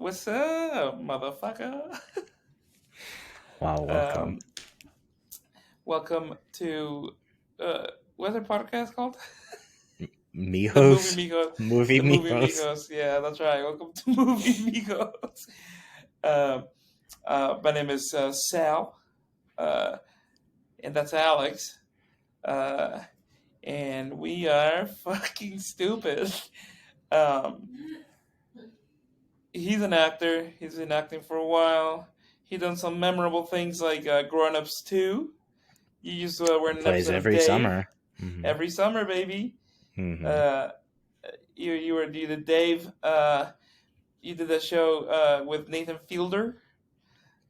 What's up, motherfucker? Wow, welcome. um, welcome to what's our podcast called? The Movie Mijos? Migos. Movie The Movie Mijos. Migos. Yeah, that's right. Welcome to Movie Migos. Um, my name is Sal, uh, and that's Alex. Uh, and we are fucking stupid. Um, he's an actor. He's been acting for a while. He done some memorable things like Grown Ups 2. You used to wear an Plays episode of every Dave summer. Mm-hmm. every summer, baby. Mm-hmm. Uh, you did Dave. You did that show with Nathan Fielder.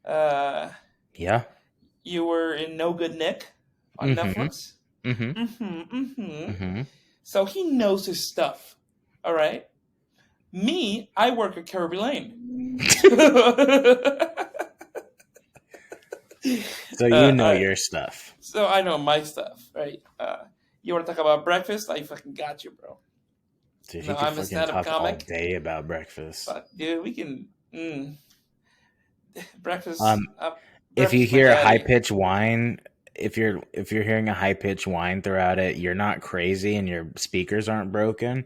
Uh, Yeah. you were in No Good Nick on Mm-hmm. Netflix. Mm-hmm. Mm-hmm. Mm-hmm. So he knows his stuff. All right. Me, I work at Kirby Lane. So you know I, your stuff. so I know my stuff, right? You want to talk about breakfast? I fucking got you, bro. Dude, he No, could I'm a fucking stand-up talk all comic. day about breakfast. Fuck, dude, we can Um, breakfast. if you Breakfast, my hear a high daddy. pitched whine, if you're hearing a high pitched whine throughout it, you're not crazy and your speakers aren't broken.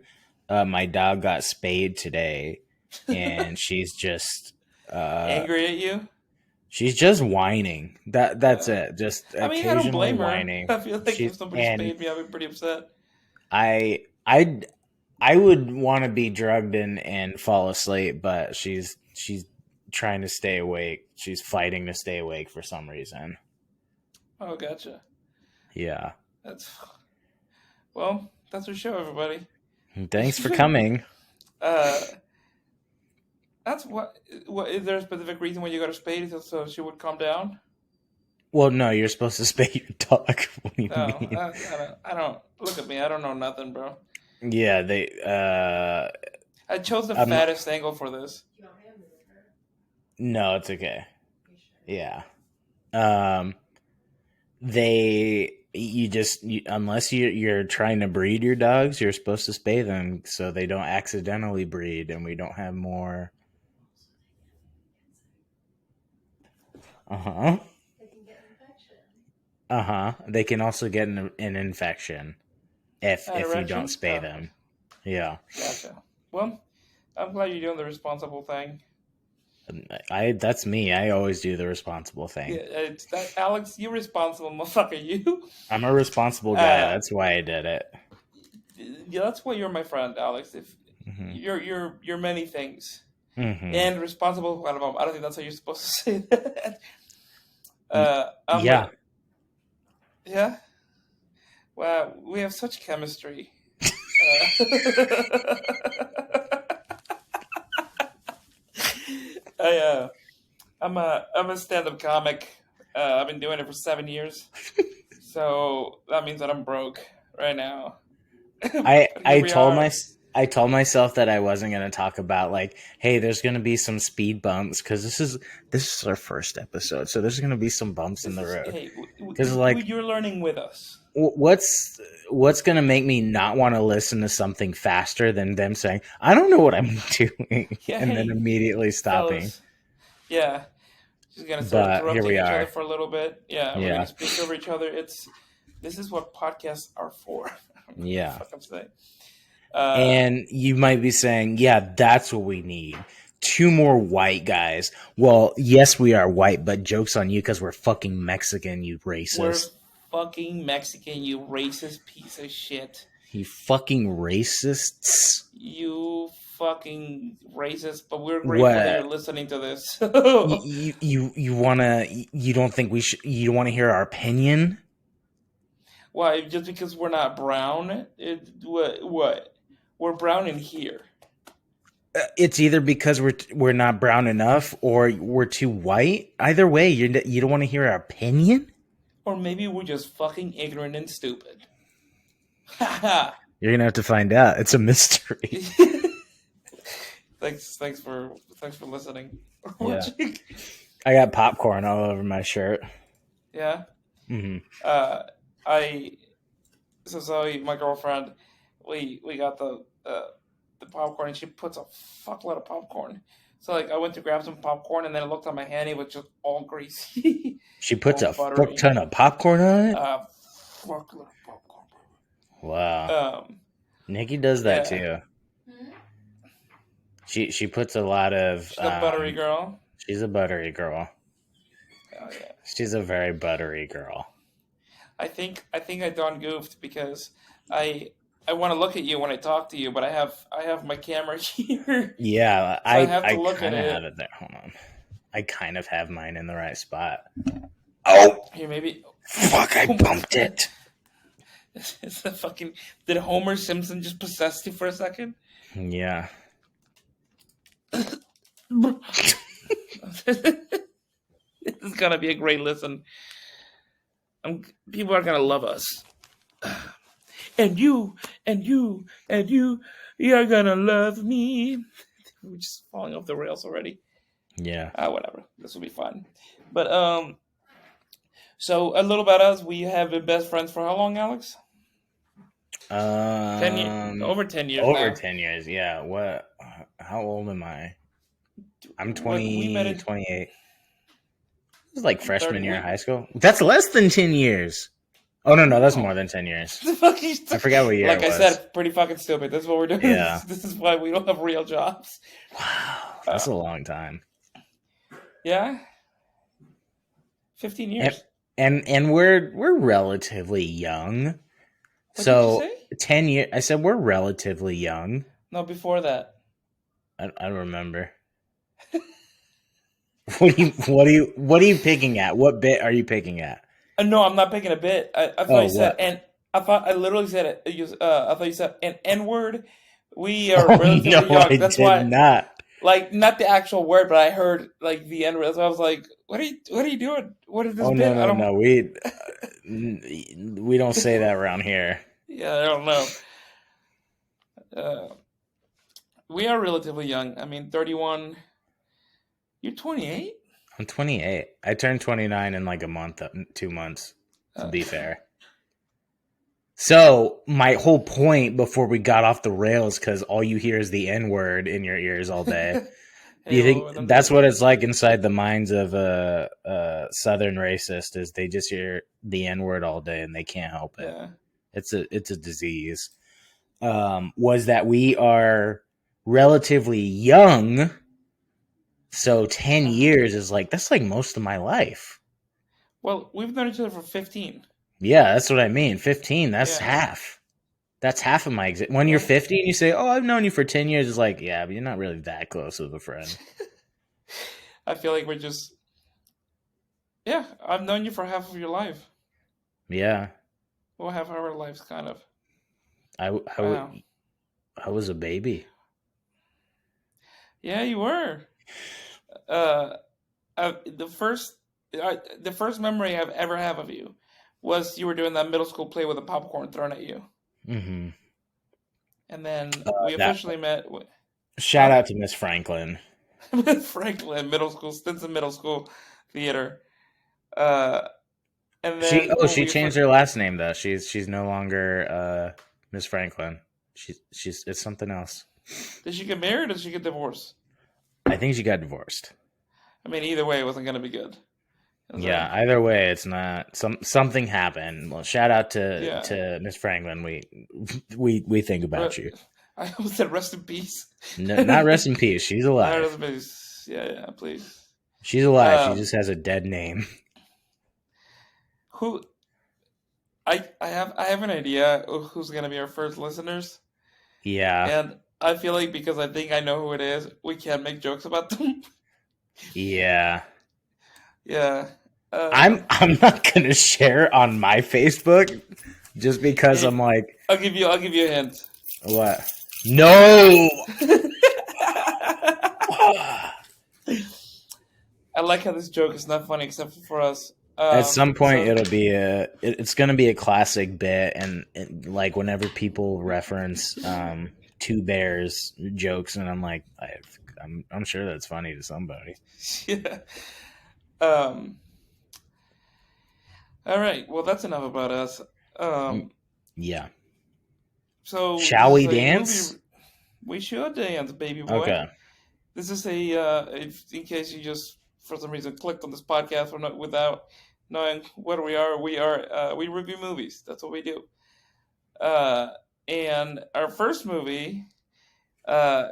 My dog got spayed today, and she's just uh Angry at you. she's just whining. That's Uh, it. Just I mean, I don't occasionally blame her. whining. I feel like if She's somebody and spayed me, I'd be pretty upset. I I I would want to be drugged and fall asleep, but she's trying to stay awake. She's fighting to stay awake for some reason. Oh, gotcha. Yeah. That's well. That's our show, everybody. Thanks for coming. uh, that's what. What is there a specific reason why you got a spade so she would calm down? Well, no, you're supposed to spay your dog. What do you No, mean? I don't. Look at me. I don't know nothing, bro. Yeah, they I chose the I'm not, fattest angle for this. no, it's okay. Yeah. Um they unless you're trying to breed your dogs, you're supposed to spay them so they don't accidentally breed and we don't have more. Uh-huh. They can also get an infection if you don't Erection? spay them. Yeah. Gotcha. Well, I'm glad you're doing the responsible thing. That's me. I always do the responsible Yeah, thing. it's that Alex, you responsible motherfucker, you. I'm a responsible guy. That's why I did it. Yeah, that's why you're my friend, Alex. If Mm-hmm. you're many things Mm-hmm. and responsible. I don't think that's how you're supposed to say that. Yeah. Yeah. Wow, we have such chemistry. I'm a stand-up comic. I've been doing it for 7 years, so that means that I'm broke right now. I But here I we told are. my I told myself that I wasn't going to talk about like, hey, there's going to be some speed bumps because this is our first episode, so there's going to be some bumps in This the is road. hey, Because like, you're learning with us. what's going to make me not want to listen to something faster than them saying, I don't know what I'm doing, Yeah, and then hey, immediately stopping. fellas. Yeah, just gonna start But here interrupting we each other are. for a little bit. Yeah, we're Yeah. gonna speak over each other. This is what podcasts are for. Yeah. Fuck, I'm saying. And you might be saying, yeah, that's what we need. 2 more white guys. Well, yes, we are white, but joke's on you because we're fucking Mexican, you racist. We're fucking Mexican, you racist piece of shit. You fucking racists. You fucking racist, but we're grateful What? that you're listening to this. You wanna? You don't think we should? You don't want to hear our opinion? Why? Just because we're not brown? What? We're brown in here. It's either because we're not brown enough or we're too white. Either way, you don't want to hear our opinion. Or maybe we're just fucking ignorant and stupid. Haha. You're gonna have to find out. It's a mystery. Thanks for listening. Yeah. I got popcorn all over my shirt. Yeah. Mm-hmm. So Zoe, my girlfriend, we got the popcorn, and she puts a fuckload of popcorn. So like I went to grab some popcorn, and then I looked at my hand, it was just all greasy, She puts all a fuck buttery. ton of popcorn on it? Fuckload of popcorn. Wow. Nikki does that Yeah, too. She puts a lot of she's a buttery girl. she's a buttery girl. Oh yeah. She's a very buttery girl. I think I done goofed because I I want to look at you when I talk to you, but I have my camera here, Yeah, so I I have to I look at kind of have it. it there. Hold on. I kind of have mine in the right spot. Oh, Here, maybe. fuck, I Oh my bumped god! it. It's the fucking. Did Homer Simpson just possess you for a second? Yeah. This is gonna be a great listen. People are gonna love us. And you, and you, and you're gonna love me. We're just falling off the rails already. Yeah. Whatever. This will be fun. But so a little about us. We have been best friends for how long, Alex? 10 years, over 10 years Over now. 10 years. Yeah. What? How old am I? I'm When we met 20, in 28. This is like freshman 30, year of high school. That's less than 10 years. Oh, no, that's no. more than 10 years. I forgot what year like it I was. said, pretty fucking stupid. That's what we're doing. Yeah. This is why we don't have real jobs. Wow. That's a long time. Yeah. 15 years. And we're relatively young. What So did you say? 10 years. I said we're relatively young. No, before that. I don't remember. What are you picking at? What bit are you picking at? No, I'm not picking a bit. I thought Oh, you said, what? and I thought I literally said it. I thought you said an N word. We are Oh, relatively no, young. I That's did why, not. like, not the actual word, but I heard like the N word. So I was like, what are you doing? What is this Oh, bit? I don't. no. We don't say that around here. Yeah, I don't know. We are relatively young. I mean, 31. You're 28. I'm 28. I turned 29 in like a month, 2 months, to be fair. So my whole point before we got off the rails, because all you hear is the N word in your ears all day. Do you think that's what it's like inside the minds of a Southern racist? Is they just hear the N word all day and they can't help it? Yeah. It's a disease. Was that we are relatively young, so 10 years is like that's like most of my life. Well, we've known each other for 15. Yeah, that's what I mean. 15, that's half. That's half of my existence. When you're 50 and you say, "Oh, I've known you for 10 years," it's like, yeah, but you're not really that close with a friend. I feel like we're just. Yeah, I've known you for half of your life. Yeah. Well, half of our lives, kind of. I was a baby. Yeah, you were. The first memory I've ever have of you was you were doing that middle school play with a popcorn thrown at you. Mm-hmm. And then we officially met. Shout out to Miss Franklin. Franklin, middle school, Stinson Middle School Theater. And then she changed her last name though. She's no longer Miss Franklin. She's it's something else. Did she get married or did she get divorced? I think she got divorced. I mean, either way, it wasn't going to be good. Yeah, either way, it's not. Something happened. Well, shout out to Miss Franklin. We think about you. I almost said rest in peace. No, not rest in peace. She's alive. Rest in peace. Yeah, please. She's alive. She just has a dead name. Who? I have an idea who's going to be our first listeners. Yeah. And I feel like because I think I know who it is, we can't make jokes about them. Yeah. Yeah. I'm not gonna share on my Facebook just because I'm like. I'll give you a hint. What? No. I like how this joke is not funny except for us. At some point, it's gonna be a classic bit, and like whenever people reference Two Bears jokes, and I'm like, I'm sure that's funny to somebody. Yeah. All right. Well, that's enough about us. Yeah. So shall we dance? We should dance, baby boy. Okay. This is in case you just for some reason clicked on this podcast or not without knowing what we are. We review movies. That's what we do. Uh, and our first movie,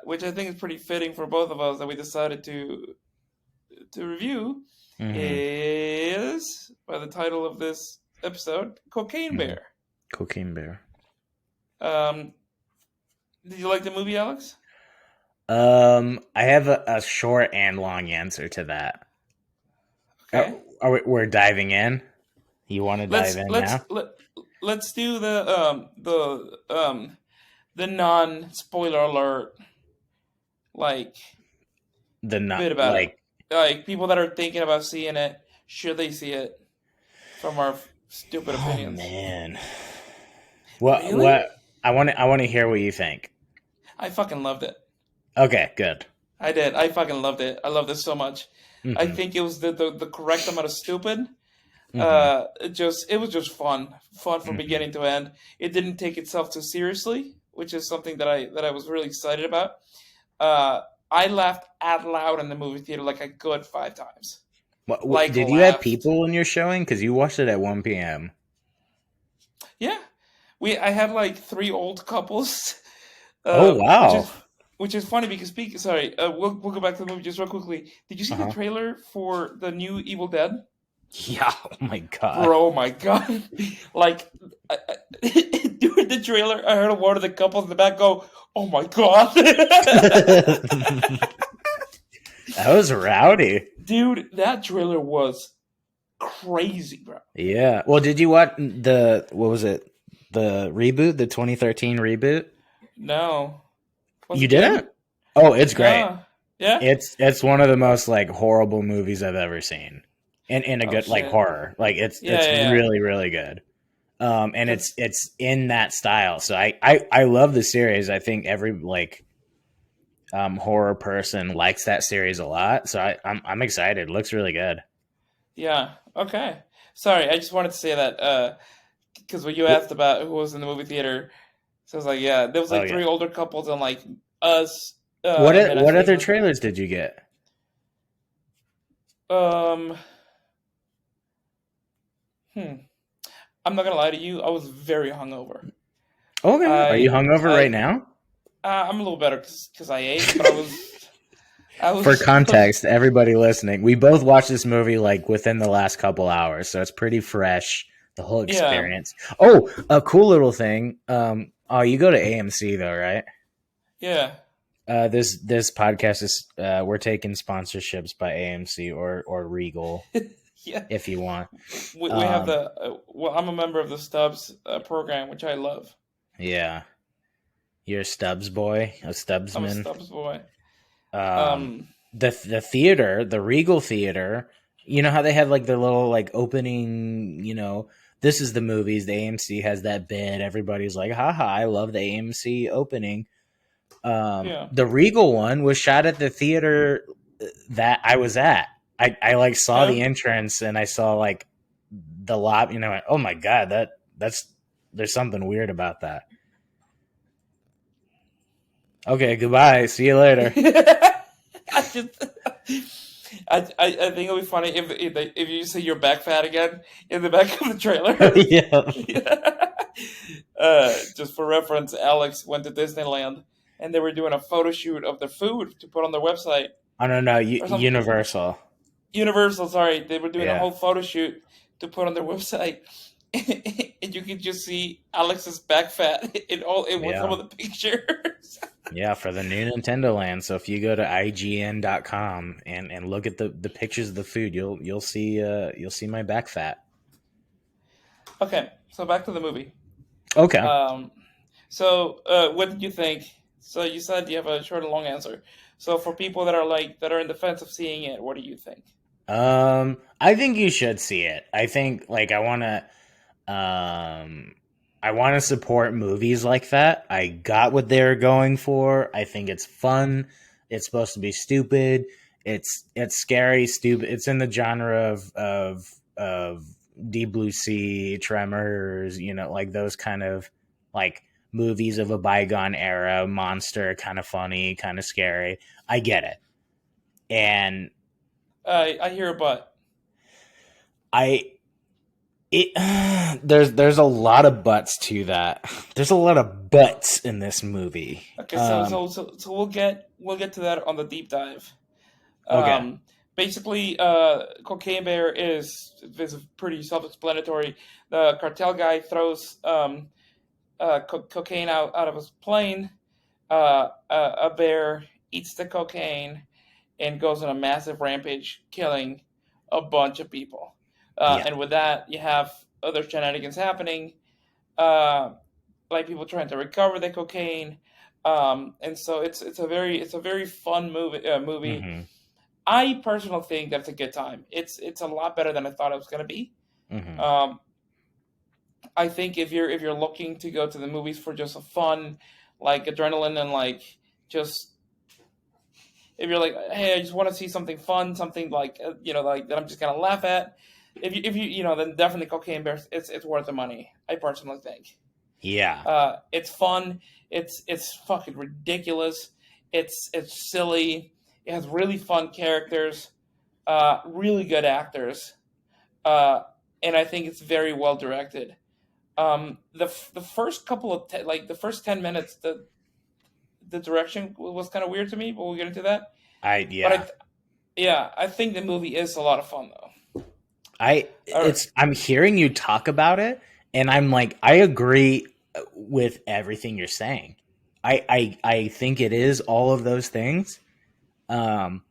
which I think is pretty fitting for both of us that we decided to review, Mm-hmm. is by the title of this episode, Cocaine Mm-hmm. Bear. Cocaine Bear. Did you like the movie, Alex? I have a short and long answer to that. Okay. We're diving in. You want to dive Let's in let's now? let let's do the non spoiler alert like The bit not about it. like Like people that are thinking about seeing it, should they see it? From our stupid oh opinions. man. Really? What I want to hear what you think. I fucking loved it. Okay, good. I did. I fucking loved it. I loved it so much. I Mm-hmm. think it was the correct amount of stupid. Mm-hmm. It was just fun from Mm-hmm. beginning to end. It didn't take itself too seriously, which is something that I was really excited about. Uh, I laughed out loud in the movie theater like a good 5 times. Like Did you have laughed. people in your showing? Because you watched it at 1 p.m. Yeah, I had like three old couples, Oh uh, which wow. is which is funny because sorry, we'll go back to the movie just real quickly. Did you see the Uh-huh. trailer for the new Evil Dead? Yeah. Oh my god. Bro, oh my god! Like during the trailer, I heard one of the couples in the back go, "Oh my god!" That was rowdy. Dude, that trailer was crazy, bro. Yeah. Well, did you watch what was it? The reboot, the 2013 reboot? No, was You it good? didn't? Oh, it's great. No, yeah. It's one of the most like horrible movies I've ever seen. In a Oh good like shit. horror. Like Yeah, it's yeah, yeah. really really good. And That's it's in that style. So I love the series. I think every like horror person likes that series a lot. So I'm excited. It looks really good. yeah. Okay. Sorry, I just wanted to say that because when you asked about who was in the movie theater, so I was like, yeah, there was Oh like three yeah. older couples and like us, and then I What think other trailers did you get? um, hmm. I'm not gonna lie to you, I was very hungover. Okay. Are you I hungover right I now? I'm a little better because I ate, but I For was I was context, everybody listening, we both watched this movie like within the last couple hours, so it's pretty fresh. The whole yeah, experience. Oh, a cool little thing. Oh, you go to AMC though, right? yeah. This podcast is we're taking sponsorships by AMC or Regal Yeah, if you want. we have Um, well, I'm a member of the Stubbs program, which I love. yeah, you're a Stubbs boy, a I'm a Stubbsman. Stubbs boy. Um, Um, the theater, the Regal Theater. You know how they have like their little like opening. This is the movies. The AMC has that bid. Everybody's like, haha, I love the AMC opening. yeah. The Regal one was shot at the theater that I was at. I like saw Huh? the entrance and I saw like the lobby. Went, oh my god, that's there's something weird about that. Okay, goodbye. See you later. I just, I think it'll be funny if you see your back fat again in the back of the trailer. Yeah. Just for reference, Alex went to Disneyland and they were doing a photo shoot of their food to put on their website I don't know. or some Universal. Universal. Sorry, they were doing a Yeah. whole photo shoot to put on their website, and you can just see Alex's back fat in one some Yeah. of the pictures. Yeah, for the new Nintendo Land. So if you go to IGN.com and look at the pictures of the food, you'll see my back fat. Okay, so back to the movie. Okay. Um, what did you think? So you said you have a short and long answer. So for people that are in the fence of seeing it, what do you think? I think you should see it. I think like um I want to support movies like that. I got what they're going for. I think it's fun. It's supposed to be stupid. It's scary, stupid. It's in the genre of Deep Blue Sea, Tremors, like those kind of like movies of a bygone era, monster, kind of funny, kind of scary. I get it. And I hear a but. I it there's a lot of butts to that. There's a lot of butts in this movie. Okay, so we'll get to that on the deep dive. Okay. Basically, Cocaine Bear is pretty self-explanatory. The cartel guy throws cocaine out of his plane. A bear eats the cocaine and goes on a massive rampage, killing a bunch of people. Yeah. And with that, you have other shenanigans happening, uh, like people trying to recover the cocaine. And so it's a very fun movie. Mhm. I personally think that's a good time. It's a lot better than I thought it was going to be. Mhm. Um, I think if you're looking to go to the movies for just a fun, like adrenaline and like just if you're like, hey, I just want to see something fun, something like like that I'm just gonna laugh at. If you then definitely Cocaine Bear. It's worth the money. I personally think. Yeah. It's fun. It's fucking ridiculous. It's silly. It has really fun characters. Really good actors. Uh, and I think it's very well directed. The first couple of the first 10 minutes, the direction was kind of weird to me, but we'll get into that. But Yeah. I think the movie is a lot of fun though. I'm hearing you talk about it, and I'm like, I agree with everything you're saying. I think it is all of those things. Um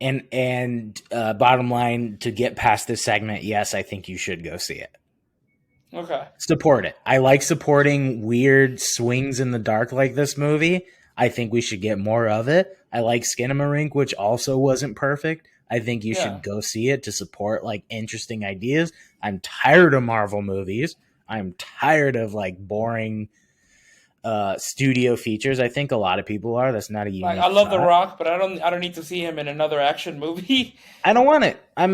and bottom line, to get past this segment, yes, I think you should go see it. Okay. Support it. I like supporting weird swings in the dark like this movie. I think we should get more of it. I like Skinamarink, which also wasn't perfect. I think you Yeah. should go see it to support like interesting ideas. I'm tired of Marvel movies. I'm tired of like boring studio features. I think a lot of people are. That's not a Like I unique love The thought. Rock, but I don't need to see him in another action movie. I don't want it. I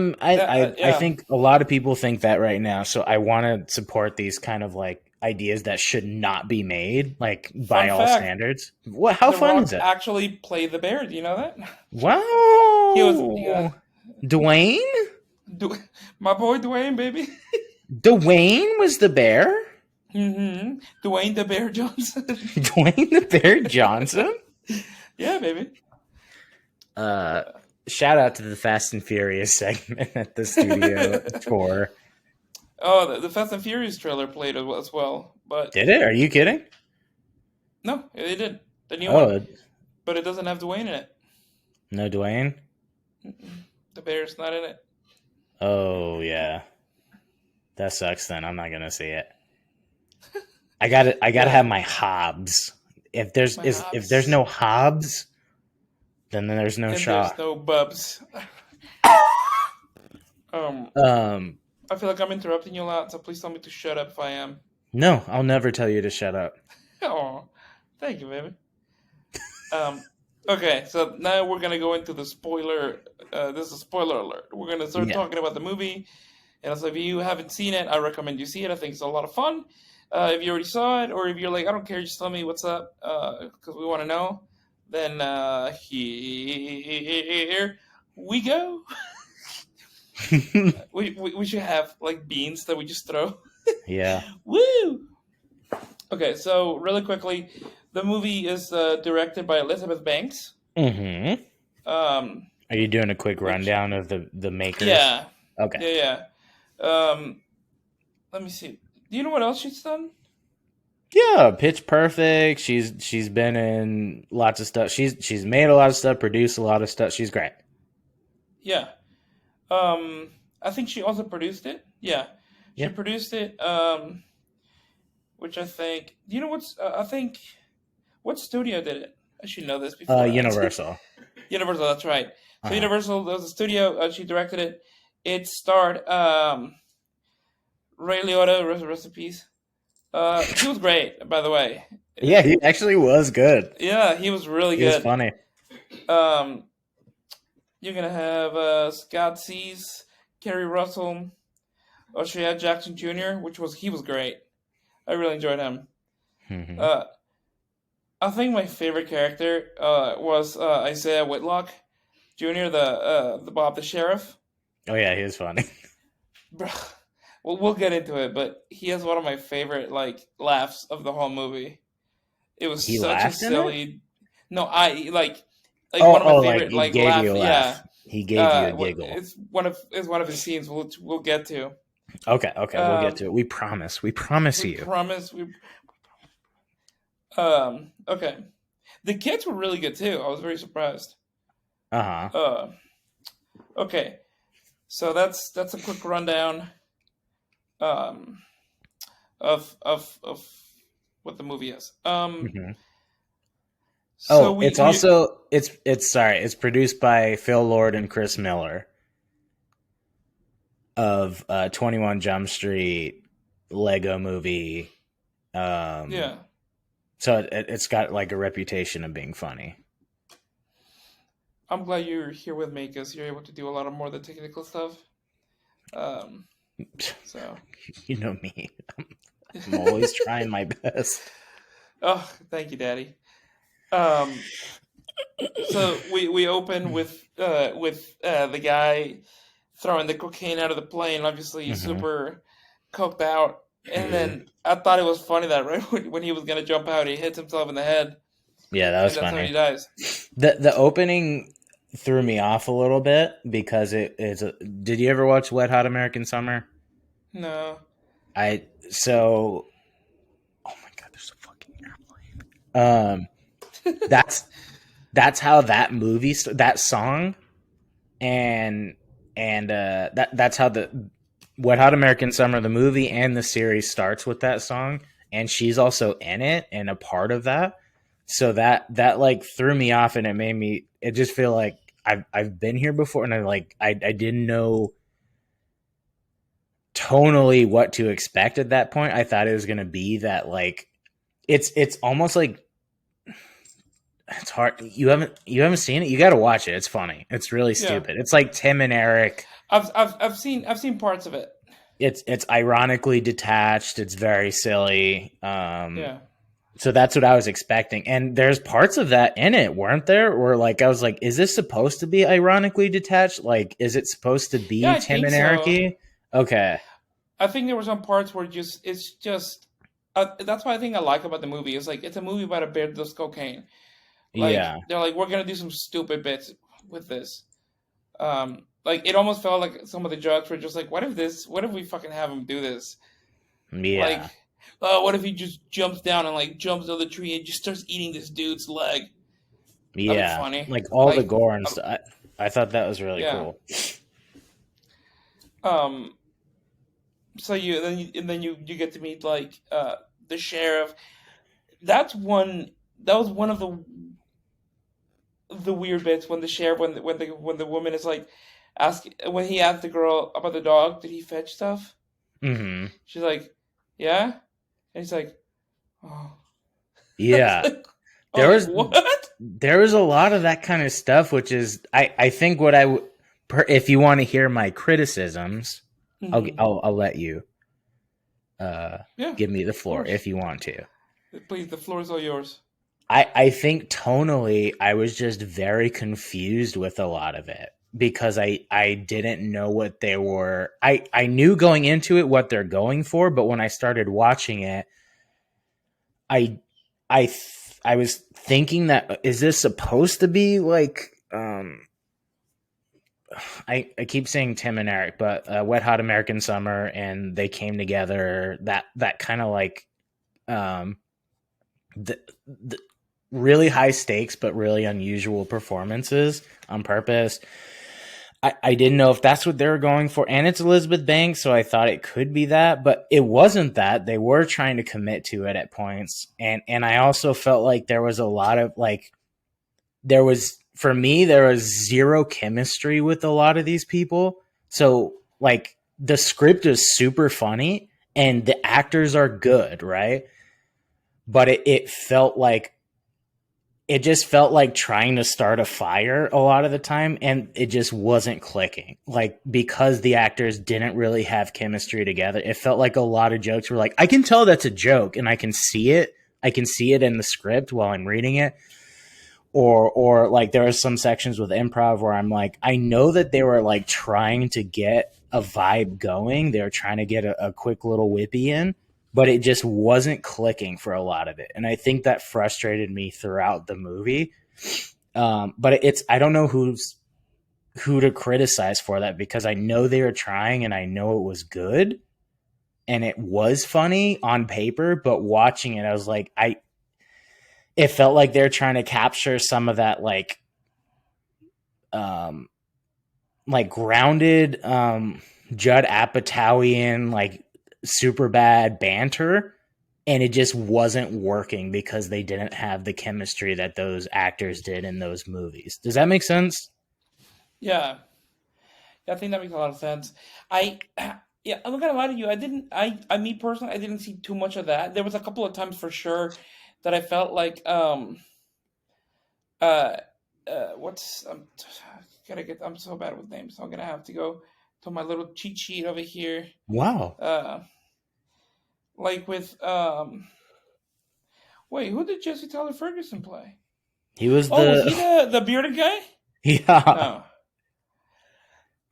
Yeah. think a lot of people think that right now. So I want to support these kind of like ideas that should not be made, like by Fun all fact: standards. What? How The fun Rock is it? actually played the bear. Do you know that? He was yeah. Wow, Dwayne. Du- my boy Dwayne, baby. Dwayne was the bear. Dwayne the Bear Johnson. Dwayne the Bear Johnson. Yeah, baby. Uh, Shout out to the Fast and Furious segment at the studio tour. Oh, the Fast and Furious trailer played as well, but Did it? Are you kidding? no, it did the new one, Oh, but it doesn't have Dwayne in it. no Dwayne. The bear's not in it. Oh yeah, that sucks. Then I'm not gonna see it. I gotta have my Hobbs. My If there's Hobbs. no Hobbs, then there's no And there's shot. no Bubs. um, Um, I feel like I'm interrupting you a lot, so please tell me to shut up if I am. no, I'll never tell you to shut up. Oh, thank you, baby. Um, okay, so now we're gonna go into the spoiler. This is a spoiler alert. We're gonna start Yeah. talking about the movie, and so if you haven't seen it, I recommend you see it. I think it's a lot of fun. If you already saw it, or if you're like, I don't care, just tell me what's up, because we want to know. Then here we go. We should have like beans that we just throw. Yeah. Woo! Okay, so really quickly, the movie is directed by Elizabeth Banks. Mm-hmm. Um, Are you doing a quick which rundown of the makers? yeah, Okay. yeah, yeah. Let me see. Do you know what else she's done? Yeah, Pitch Perfect. She's been in lots of stuff. She's made a lot of stuff, produced a lot of stuff. She's great. Yeah. I think she also produced it. Yeah, she Yeah. produced it. Which I think. Do you know what's? I think. What studio did it? I should know this beforehand. Universal. Universal. That's right. So Uh-huh. Universal was a studio. She directed it. It starred Ray Liotta. Rest in peace. He was great, by the way. Yeah, he actually was good. Yeah, he was really He was good. funny. Um, you're gonna have Scott Seas, Kerry Russell, O'Shea Jackson Jr., he was great. I really enjoyed him. Mm-hmm. I think my favorite character was Isaiah Whitlock. Jr., the Bob the sheriff. Oh yeah, he was funny. Bro, we'll get into it, but he has one of my favorite like laughs of the whole movie. It was He such a laughed in it. silly. No, I like Oh, one of my like favorite he like gave laugh. you a Yeah, laugh. He gave you a giggle. it's one of his scenes. We'll get to. Okay, we'll get to Um, it. We promise. We promise we you. promise. Okay. The kids were really good too. I was very surprised. Uh-huh. Uh, okay. So that's a quick rundown um, of what the movie is. Mm-hmm. So Oh, it's it's produced by Phil Lord and Chris Miller of 21 Jump Street, Lego Movie. Yeah, So it's got like a reputation of being funny. I'm glad you're here with me because you're able to do a lot of more of the technical stuff. Um, so You know me. I'm always trying my best. oh, thank you, Daddy. Um, so we open with the guy throwing the cocaine out of the plane. Obviously, he's Mm-hmm. super coked out. And then I thought it was funny that right when he was gonna jump out, he hits himself in the head, Yeah, that was and that's how funny. he dies. The opening threw me off a little bit because did you ever watch Wet Hot American Summer? No. So oh my god, there's a fucking airplane. That's how that movie that song and that's how the Wet Hot American Summer, the movie and the series, starts with that song, and she's also in it and a part of that. So that like threw me off, and it just feel like I've been here before, and I didn't know tonally what to expect at that point. I thought it was gonna be that like it's almost like it's hard. You haven't seen it. You got to watch it. It's funny. It's really Yeah. stupid. It's like Tim and Eric. I've seen parts of it. It's ironically detached. It's very silly. Yeah. So that's what I was expecting. And there's parts of that in it, weren't there? Where like I was like, is this supposed to be ironically detached? Like, is it supposed to Yeah, be I Tim think and so. Eric? Okay. I think there were some parts where it's just that's what I think I like about the movie. It's like it's a movie about a bear that does cocaine. Like Yeah. they're like we're gonna do some stupid bits with this. Like it almost felt like some of the jokes were just like, what if we fucking have him do this? Like, Yeah. what if he just jumps down and like jumps on the tree and just starts eating this dude's leg? That'd be Yeah. funny. Like all the Like, gore and stuff. I thought that was really yeah. cool. Um. So you get to meet like the sheriff. That was one of the weird bits when the sheriff when the woman is like when he asked the girl about the dog, did he fetch stuff? Mm-hmm. She's like, yeah, and he's like, oh, Yeah. I was like, what? There was a lot of that kind of stuff, which is I think what if you want to hear my criticisms, Mm-hmm. I'll let you Yeah, give me the of floor course. if you want to. Please, the floor is all yours. I think tonally I was just very confused with a lot of it because I didn't know what they were. I knew going into it what they're going for, but when I started watching it, I I was thinking that is this supposed to be like I keep saying Tim and Eric, but Wet Hot American Summer, and they came together. That kind of like um, the really high stakes but really unusual performances on purpose. I didn't know if that's what they were going for, and it's Elizabeth Banks, so I thought it could be that, but it wasn't that. They were trying to commit to it at points, and I also felt like there was a lot of like there was for me there was zero chemistry with a lot of these people. So like the script is super funny and the actors are good, right? But it just felt like trying to start a fire a lot of the time, and it just wasn't clicking. Like because the actors didn't really have chemistry together, it felt like a lot of jokes were like, I can tell that's a joke and I can see it in the script while I'm reading it. or like there are some sections with improv where I'm like, I know that they were like trying to get a vibe going. They were trying to get a quick little whippy in, but it just wasn't clicking for a lot of it. And I think that frustrated me throughout the movie. But I don't know who to criticize for that, because I know they were trying and I know it was good and it was funny on paper, but watching it, I was like, it felt like they're trying to capture some of that like grounded Judd Apatowian like super bad banter, and it just wasn't working because they didn't have the chemistry that those actors did in those movies. Does that make sense? Yeah. I think that makes a lot of sense. I yeah, I'm not gonna lie to you. Me personally, I didn't see too much of that. There was a couple of times for sure that I felt like uh what's gotta get. I'm so bad with names, so I'm gonna have to go to my little cheat sheet over here. Wow. Uh, like with wait, who did Jesse Tyler Ferguson play? He was Oh, was he the the bearded guy? yeah. No.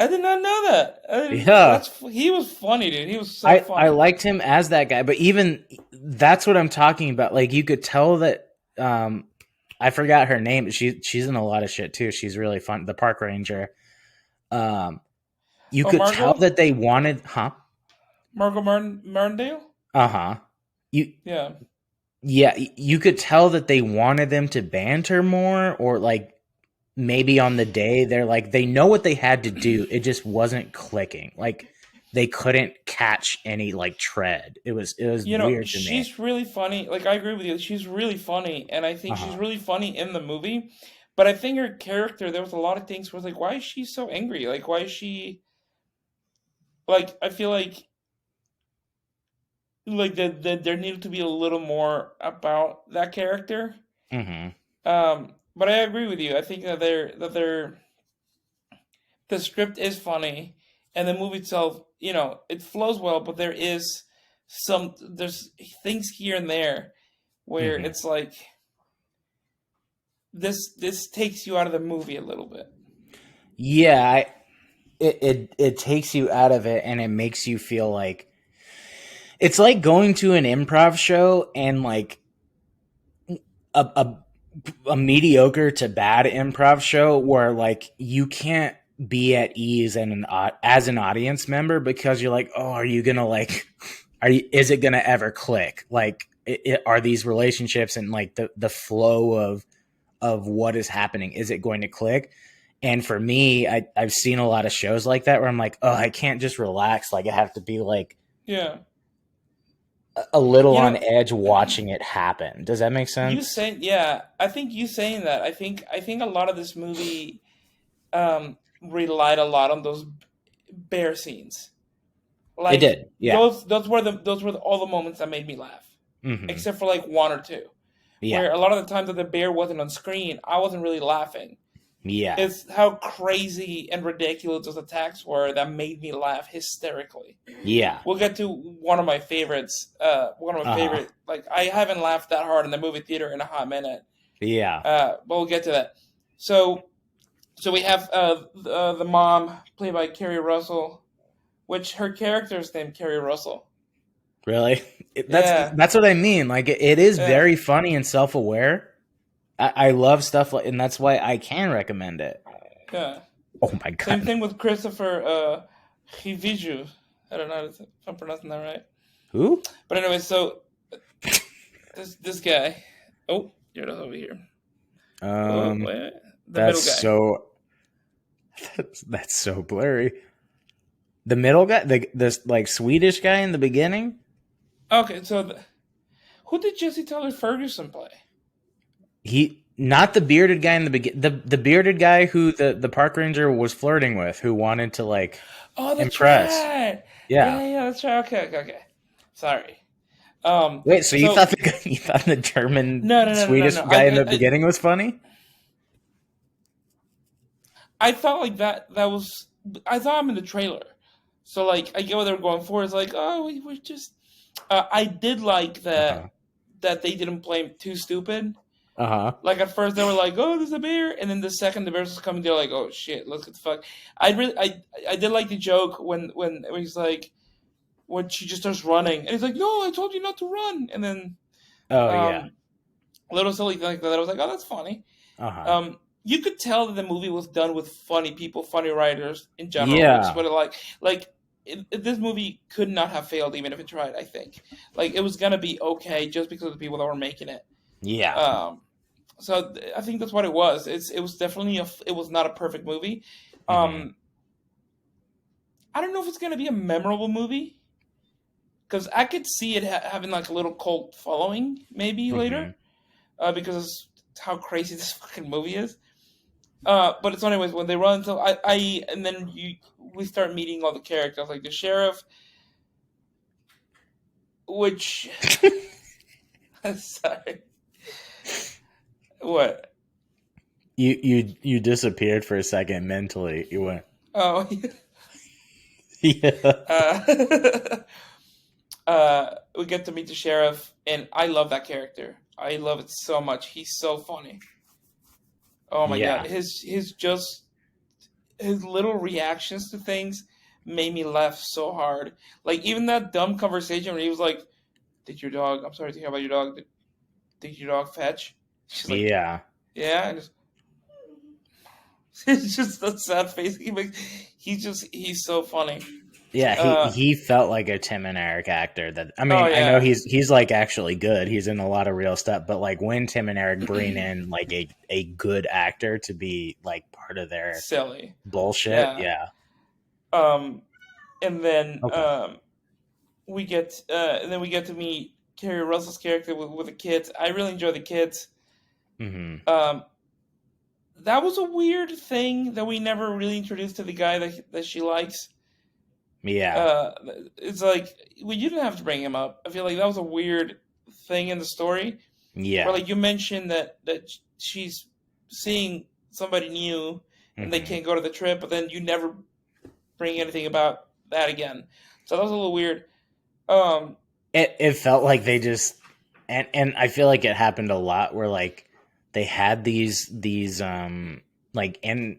I did not know that. Yeah. He was funny, dude. He was so I funny. liked him as that guy, but even that's what I'm talking about. Like you could tell that I forgot her name. She's in a lot of shit too. She's really fun. The park ranger. You Oh, could tell Margot, that they wanted, huh? Martindale. Uh-huh. You Yeah. Yeah, you could tell that they wanted them to banter more, or like maybe on the day they're like they know what they had to do. It just wasn't clicking. Like they couldn't catch any like tread. It was weird to me. She's really funny. Like I agree with you. She's really funny, and I think she's Uh-huh. really funny in the movie. But I think her character, there was a lot of things where it's like, why is she so angry? Like, why is she like? I feel like that there needed to be a little more about that character. Mhm. But I agree with you. I think that the script is funny, and the movie itself, it flows well. But there's things here and there where Mhm. it's like this takes you out of the movie a little bit. Yeah, it takes you out of it and it makes you feel like it's like going to an improv show and like a, a mediocre to bad improv show where like you can't be at ease as an audience member because you're like, oh, are you gonna like, is it gonna ever click? Like, are these relationships and like the flow of what is happening, is it going to click? And for me, I've seen a lot of shows like that where I'm like, oh, I can't just relax. Like I have to be like Yeah, a little you on know, edge watching it happen. Does that make sense? yeah. I think you saying that. I think a lot of this movie relied a lot on those bear scenes. It Like did. Yeah. those were all the moments that made me laugh, Hmm. except for like one or two, Yeah. where a lot of the times that the bear wasn't on screen, I wasn't really laughing. Yeah. It's how crazy and ridiculous those attacks were that made me laugh hysterically. Yeah. We'll get to one of my favorites. One of my Uh-huh. favorite. Like I haven't laughed that hard in the movie theater in a hot minute. Yeah. But we'll get to that. So, so we have the mom played by Kerry Russell, which her character is named Kerry Russell. Really? Yeah, That's what I mean. Like it is yeah, very funny and self-aware. I love stuff like, and that's why I can recommend it. yeah. Oh my Same god. thing with Christopher Hiviju. I don't know if I'm pronouncing that right. Who? But anyway, so this guy. Oh, you're over here. Oh, Um wait, the middle that's guy. so that's so blurry. The middle guy, this like Swedish guy in the beginning? Okay, so who did Jesse Tyler Ferguson play? He not the bearded guy in the begin the bearded guy who the park ranger was flirting with, who wanted to like Oh, that's impress. right. Yeah. Yeah, that's right. Okay. Sorry. Wait, so you So thought you thought the German no. Swedish guy in the beginning was funny? I thought like that was. I thought I'm in the trailer. So like I get what they were going for. It's like, oh, we just. I did like Uh-huh. that they didn't play him too stupid. Uh-huh. Like at first they were like, "Oh, there's a bear," and then the second the bears was coming, they're like, "Oh shit, let's get the fuck." I did like the joke when he's like when she just starts running and he's like, "No, I told you not to run," and then Oh yeah. um a little silly thing like that. I was like, "Oh, that's funny." Uh-huh. You could tell that the movie was done with funny people, funny writers in general, which is Yeah. what it like. This movie could not have failed even if it tried. I think like it was gonna be okay just because of the people that were making it. Yeah. Um, so I think that's what it was. It was definitely it was not a perfect movie. Mm-hmm. Um, I don't know if it's gonna be a memorable movie because I could see it having like a little cult following maybe Mm-hmm. later because of how crazy this fucking movie is. But it's anyways when they run. So I and then we start meeting all the characters like the sheriff, which sorry, what? You disappeared for a second mentally. You went. Oh, Yeah. uh, we get to meet the sheriff, and I love that character. I love it so much. He's so funny. Oh my god, Yeah. his little reactions to things made me laugh so hard. Like even that dumb conversation where he was like, "Did your dog? I'm sorry to hear about your dog. Did your dog fetch?" She's like, Yeah. "Yeah," and it's just that sad face he makes. He's so funny. Yeah, Uh, he felt like a Tim and Eric actor. That I oh mean, I know yeah, he's like actually good. He's in a lot of real stuff, but like when Tim and Eric bring in like a good actor to be like part of their silly. bullshit, Yeah. yeah. Um, and then Okay. we get to meet Kerry Russell's character with the kids. I really enjoy the kids. Mm-hmm. Um, that was a weird thing that we never really introduced to the guy that she likes. Yeah. Uh, it's like well, you didn't have to bring him up. I feel like that was a weird thing in the story where Yeah. like you mentioned that she's seeing somebody new and they Mm-hmm. can't go to the trip, but then you never bring anything about that again. So that was a little weird. Um, It felt like they just and I feel like it happened a lot where like they had these like and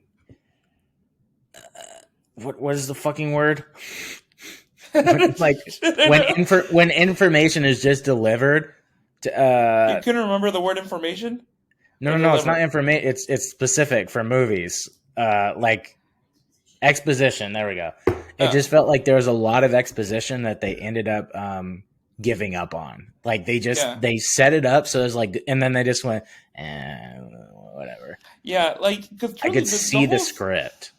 what is the fucking word? Like when information is just delivered to, you couldn't remember the word information or no, it's not deliver. information, it's specific for movies, like exposition, there we go. It Oh, just felt like there was a lot of exposition that they ended up giving up on. Like yeah, they set it up so it's like, and then they just went whatever. yeah. Like because I truly, could the see the whole script.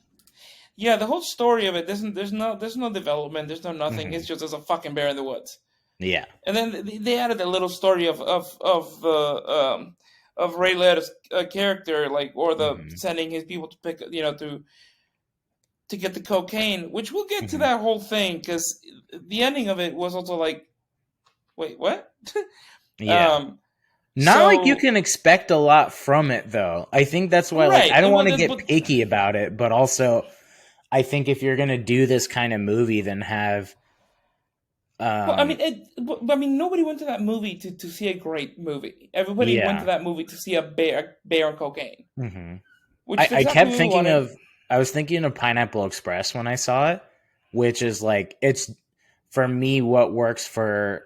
yeah, the whole story of it doesn't. There's no development. There's no nothing. Hmm. It's just there's a fucking bear in the woods. Yeah. And then they added a little story of Ray Liotta's character, like or the Hmm. sending his people to pick, to get the cocaine, which we'll get to Hmm. that whole thing because the ending of it was also like, wait, what? Yeah. um, Not like you so can expect a lot from it, though. I think that's why, like, right, I don't it want to was, get but picky about it, but also, I think if you're gonna do this kind of movie, then have, well, I mean, um, nobody went to that movie to see a great movie. Everybody went to yeah. that movie to see a bear on cocaine, Hmm. which is I exactly kept what we thinking wanted. of, I was thinking of Pineapple Express when I saw it, which is like, it's for me what works for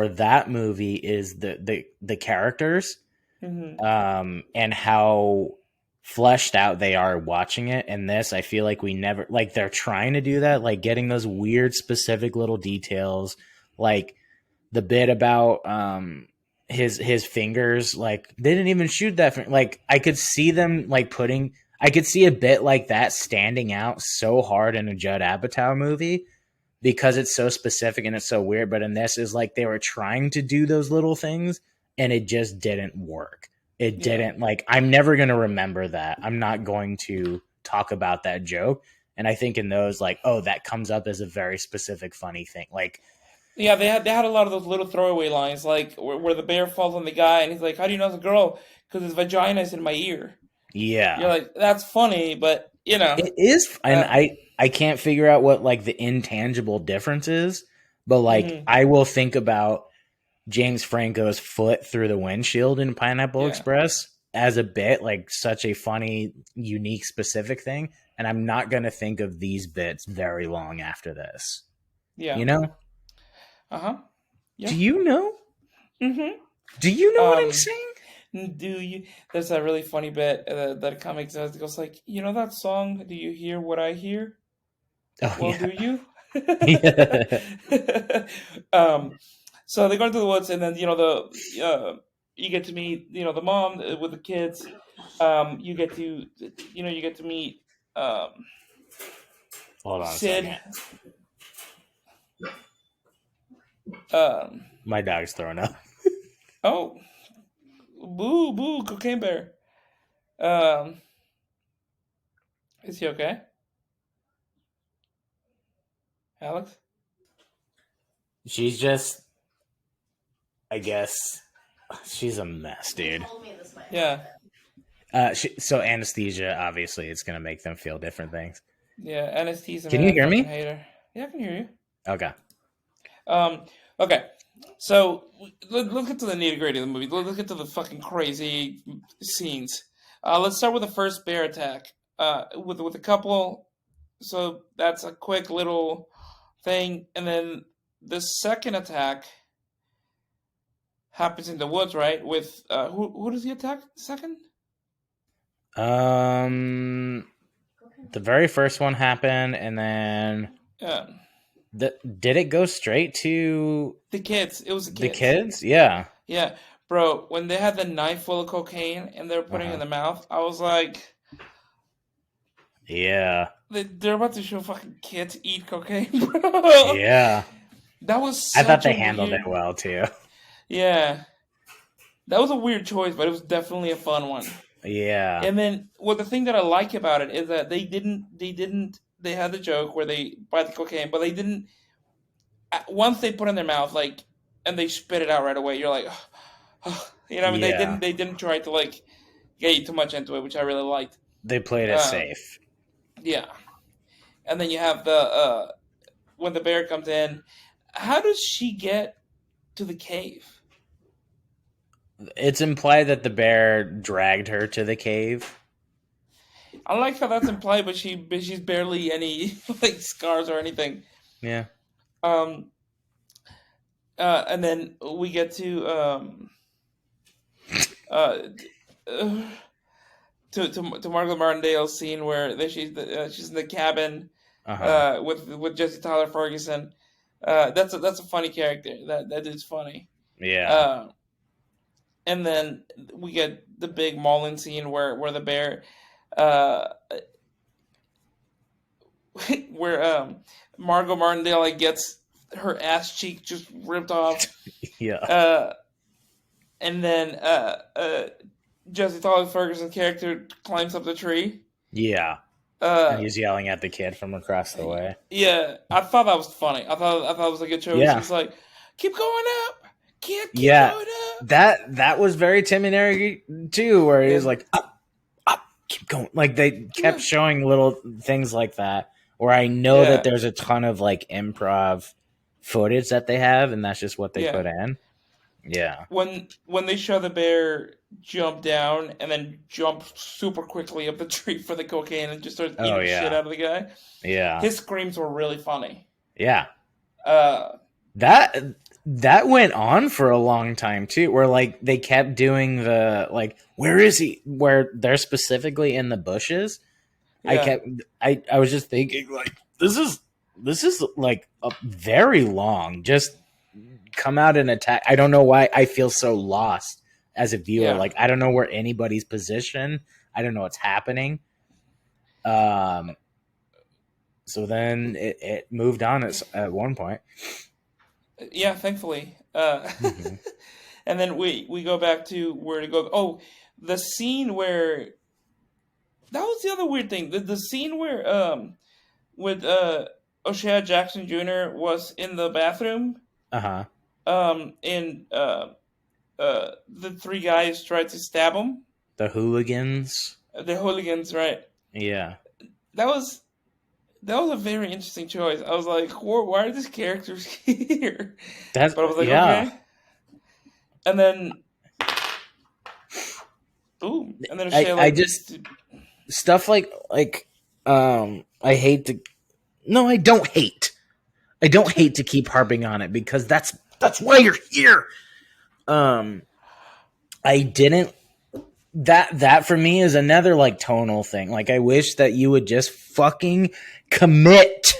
that movie is the characters, Hmm. and how fleshed out they are watching it. And this, I feel like we never, like, they're trying to do that, like getting those weird specific little details, like the bit about his fingers, like they didn't even shoot that like I could see them like putting, I could see a bit like that standing out so hard in a Judd Apatow movie because it's so specific and it's so weird. But in this is like they were trying to do those little things and it just didn't work. It Yeah, didn't, like, I'm never going to remember that. I'm not going to talk about that joke. And I think in those, like, oh, that comes up as a very specific funny thing. Like, yeah. They had a lot of those little throwaway lines, like where the bear falls on the guy, and he's like, "How do you know it's a girl? Because his vagina is in my ear." You're yeah, like, "That's funny," but it is. And uh, I can't figure out what like the intangible difference is, but like mhm. I will think about James Franco's foot through the windshield in Pineapple Yeah, Express as a bit, like such a funny, unique, specific thing. And I'm not going to think of these bits very long after this. yeah, You know? yeah. Do you know? Mm-hmm. Do you know what I'm Um, saying? do you? There's a really funny bit that a comic says. It goes like, you know that song? Do you hear what I hear? Oh, Well, yeah. do you? Yeah. um, so they go into the woods, and then you get to meet the mom with the kids. You get to you get to meet Hold on a Sid. second. Um, My dog's throwing up. oh, boo boo, cocaine bear. Um, is he okay, Alex? She's just, I guess, she's a mess, dude. Yeah, So anesthesia, obviously, it's gonna make them feel different things. yeah. Anesthesia, Can man, you I hear fucking me? hate her. Yeah, I can hear you. Okay. Okay. So let's get to the nitty gritty of the movie. Let's get to the fucking crazy scenes. Let's start with the first bear attack. With a couple. So that's a quick little thing, and then the second attack happens in the woods, right? With who does he attack second? Um, the very first one happened, and then Yeah, did it go straight to the kids. It was the the kids. kids? Yeah. Yeah, bro. When they had the knife full of cocaine and they were putting it in Uh-huh. the mouth, I was like, Yeah. they're about to show fucking kids eat cocaine, bro. Yeah. That was I thought such a they handled it weird. well too. Yeah, that was a weird choice, but it was definitely a fun one. Yeah. And then, well, the thing that I like about it is that they had the joke where they buy the cocaine, but they didn't. Once they put it in their mouth, like, and they spit it out right away, you're like, you know, what I mean, Yeah. they didn't try to like get you too much into it, which I really liked. They played it Um, safe. yeah, and then you have the when the bear comes in. How does she get to the cave? It's implied that the bear dragged her to the cave. I like how that's implied, but she's barely any like scars or anything. Yeah. Um, and then we get to uh, uh to Margot Martindale's scene where she's in the cabin Uh-huh. with Jesse Tyler Ferguson. That's a funny character. That is funny. Yeah. Uh, and then we get the big mauling scene where the bear, uh, where Margot Martindale like gets her ass cheek just ripped off, Yeah. uh, and then Jesse Tyler Ferguson's character climbs up the tree. Yeah. And Uh, he's yelling at the kid from across the way. yeah, I thought that was funny. I thought it was a good choice. Yeah. He's like, keep going up, keep Yeah. going up. That was very Tim and Eric too, where he was Yeah. like, up, keep going. Like they kept Yeah. showing little things like that. Where I know Yeah. that there's a ton of like improv footage that they have, and that's just what they Yeah. put in. Yeah. When they show the bear jump down and then jump super quickly up the tree for the cocaine and just start eating Oh the shit yeah. out of the guy, Yeah. his screams were really funny. Yeah. Uh, That went on for a long time too, where like they kept doing the like, where is he? Where they're specifically in the bushes. yeah, I was just thinking like this is like a very long. Just come out and attack. I don't know why I feel so lost as a viewer. yeah. Like I don't know where anybody's position. I don't know what's happening. So then it moved on at one point. Yeah, thankfully. Mm-hmm. And then we go back to where to go. Oh, the scene where that was the other weird thing. The scene where with O'Shea Jackson Jr. was in the bathroom. Uh-huh. And the three guys tried to stab him. The hooligans. The hooligans, right? Yeah. That was a very interesting choice. I was like, why are these characters here? That's But I was like, yeah. okay. and then ooh, and then I, Shea I like just stuff I hate to. No, I don't hate. I don't hate to keep harping on it because that's why you're here. I didn't. That for me is another like tonal thing. Like I wish that you would just fucking commit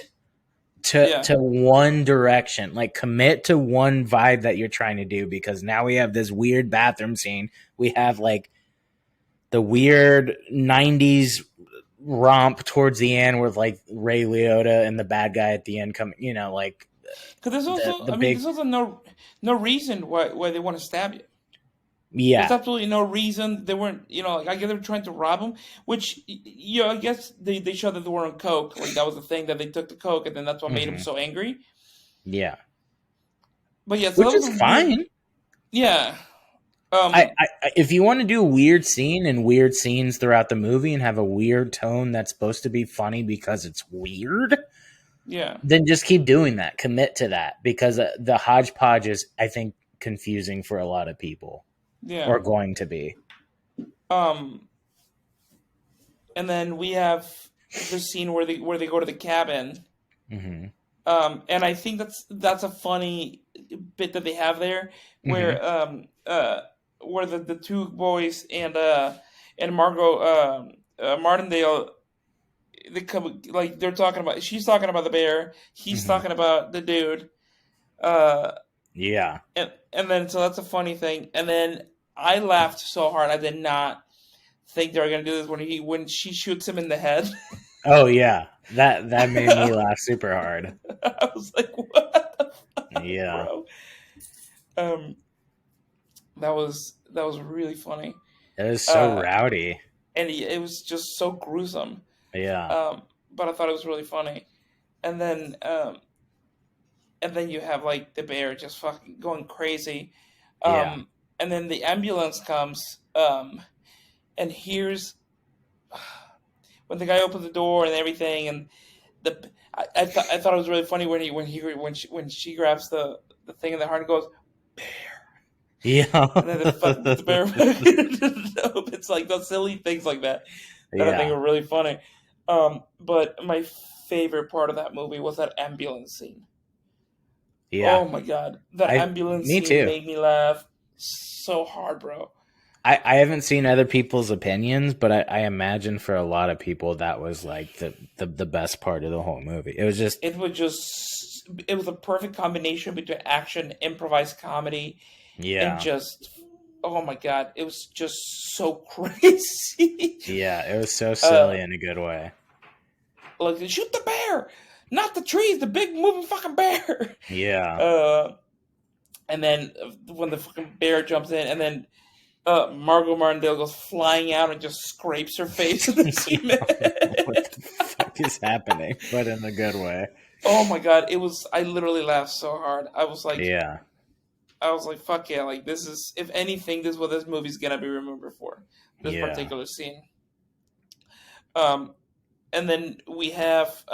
to one direction. Like commit to one vibe that you're trying to do, because now we have this weird bathroom scene. We have like the weird 90s romp towards the end with like Ray Liotta and the bad guy at the end coming, like because there's also the I mean big, there's also no reason why they want to stab you. There's yeah. absolutely no reason they weren't, like I guess they were trying to rob him, which, I guess they showed that they were on coke. Like that was the thing that they took the coke, and then that's what made him Mm-hmm. so angry. Yeah. But yeah, so that Which was is a weird. fine. Yeah. If you want to do a weird scene and weird scenes throughout the movie and have a weird tone that's supposed to be funny because it's weird, Yeah. then just keep doing that. Commit to that, because the hodgepodge is, I think, confusing for a lot of people, Yeah. or going to be. Um. And then we have the scene where they go to the cabin. Mm-hmm. And I think that's a funny bit that they have there, Mm-hmm. where the two boys and Margot Martindale, they come, like they're talking about, she's talking about the bear, he's Mm-hmm. talking about the dude, uh, Yeah. and then so that's a funny thing, and then I laughed so hard. I did not think they were gonna do this when she shoots him in the head. Oh yeah. That made me laugh super hard. I was like, what the fuck, Yeah. bro? Um, that was really funny, It was so uh, rowdy. and it was just so gruesome. Yeah. But I thought it was really funny, and then you have like the bear just fucking going crazy, Yeah. and then the ambulance comes, and here's when the guy opens the door and everything, and I thought it was really funny when she grabs the thing in the heart and goes, Yeah. and then the bear it's like those silly things like that I think Yeah. are really funny. But my favorite part of that movie was that ambulance scene. Yeah. Oh my god, that ambulance Me scene too. made me laugh so hard, bro. I haven't seen other people's opinions, but I imagine for a lot of people that was like the best part of the whole movie. It was just It was a perfect combination between action, improvised comedy, and yeah. just, oh my god, it was just so crazy. Yeah, it was so uh, silly in a good way. like shoot the bear, not the trees, the big moving fucking bear. Yeah. And then when the fucking bear jumps in, and then Margot Martindale goes flying out and just scrapes her face in the cement. What the fuck is happening? But in a good way. Oh my god, I literally laughed so hard. Yeah. I was like, fuck yeah, like this is, if anything, this is what this movie's gonna be remembered for. This Yeah. particular scene. And then we have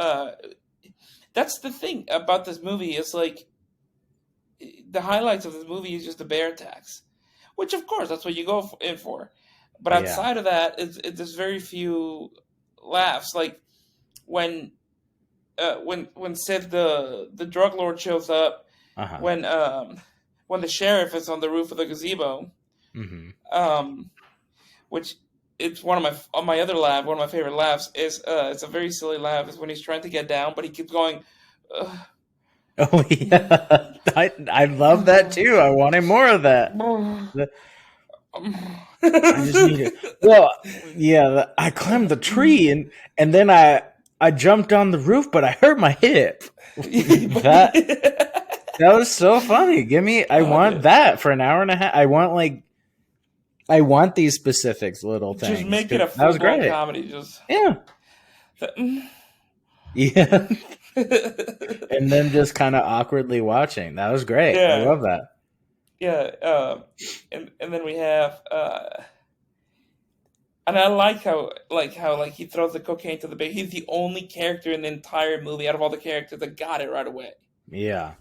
that's the thing about this movie, is like the highlights of this movie is just the bear attacks, which of course that's what you go in for. But Yeah. outside of that, there's very few laughs. Like when Sid the drug lord shows up, Uh-huh. when the sheriff is on the roof of the gazebo, Mm-hmm. which it's one of my favorite laughs is it's a very silly laugh, is when he's trying to get down but he keeps going. Oh yeah. I love that too. I wanted more of that. I just need it. Well, yeah, I climbed the tree and then I jumped on the roof, but I hurt my hip. That was so funny. Give me, I want that for an hour and a half. I want these specifics, little things. Just make it a that was full-blown great. comedy. Just Yeah. Yeah. And then just kind of awkwardly watching. That was great. Yeah. I love that. Yeah. And then we have and I like how he throws the cocaine to the big. He's the only character in the entire movie out of all the characters that got it right away. Yeah.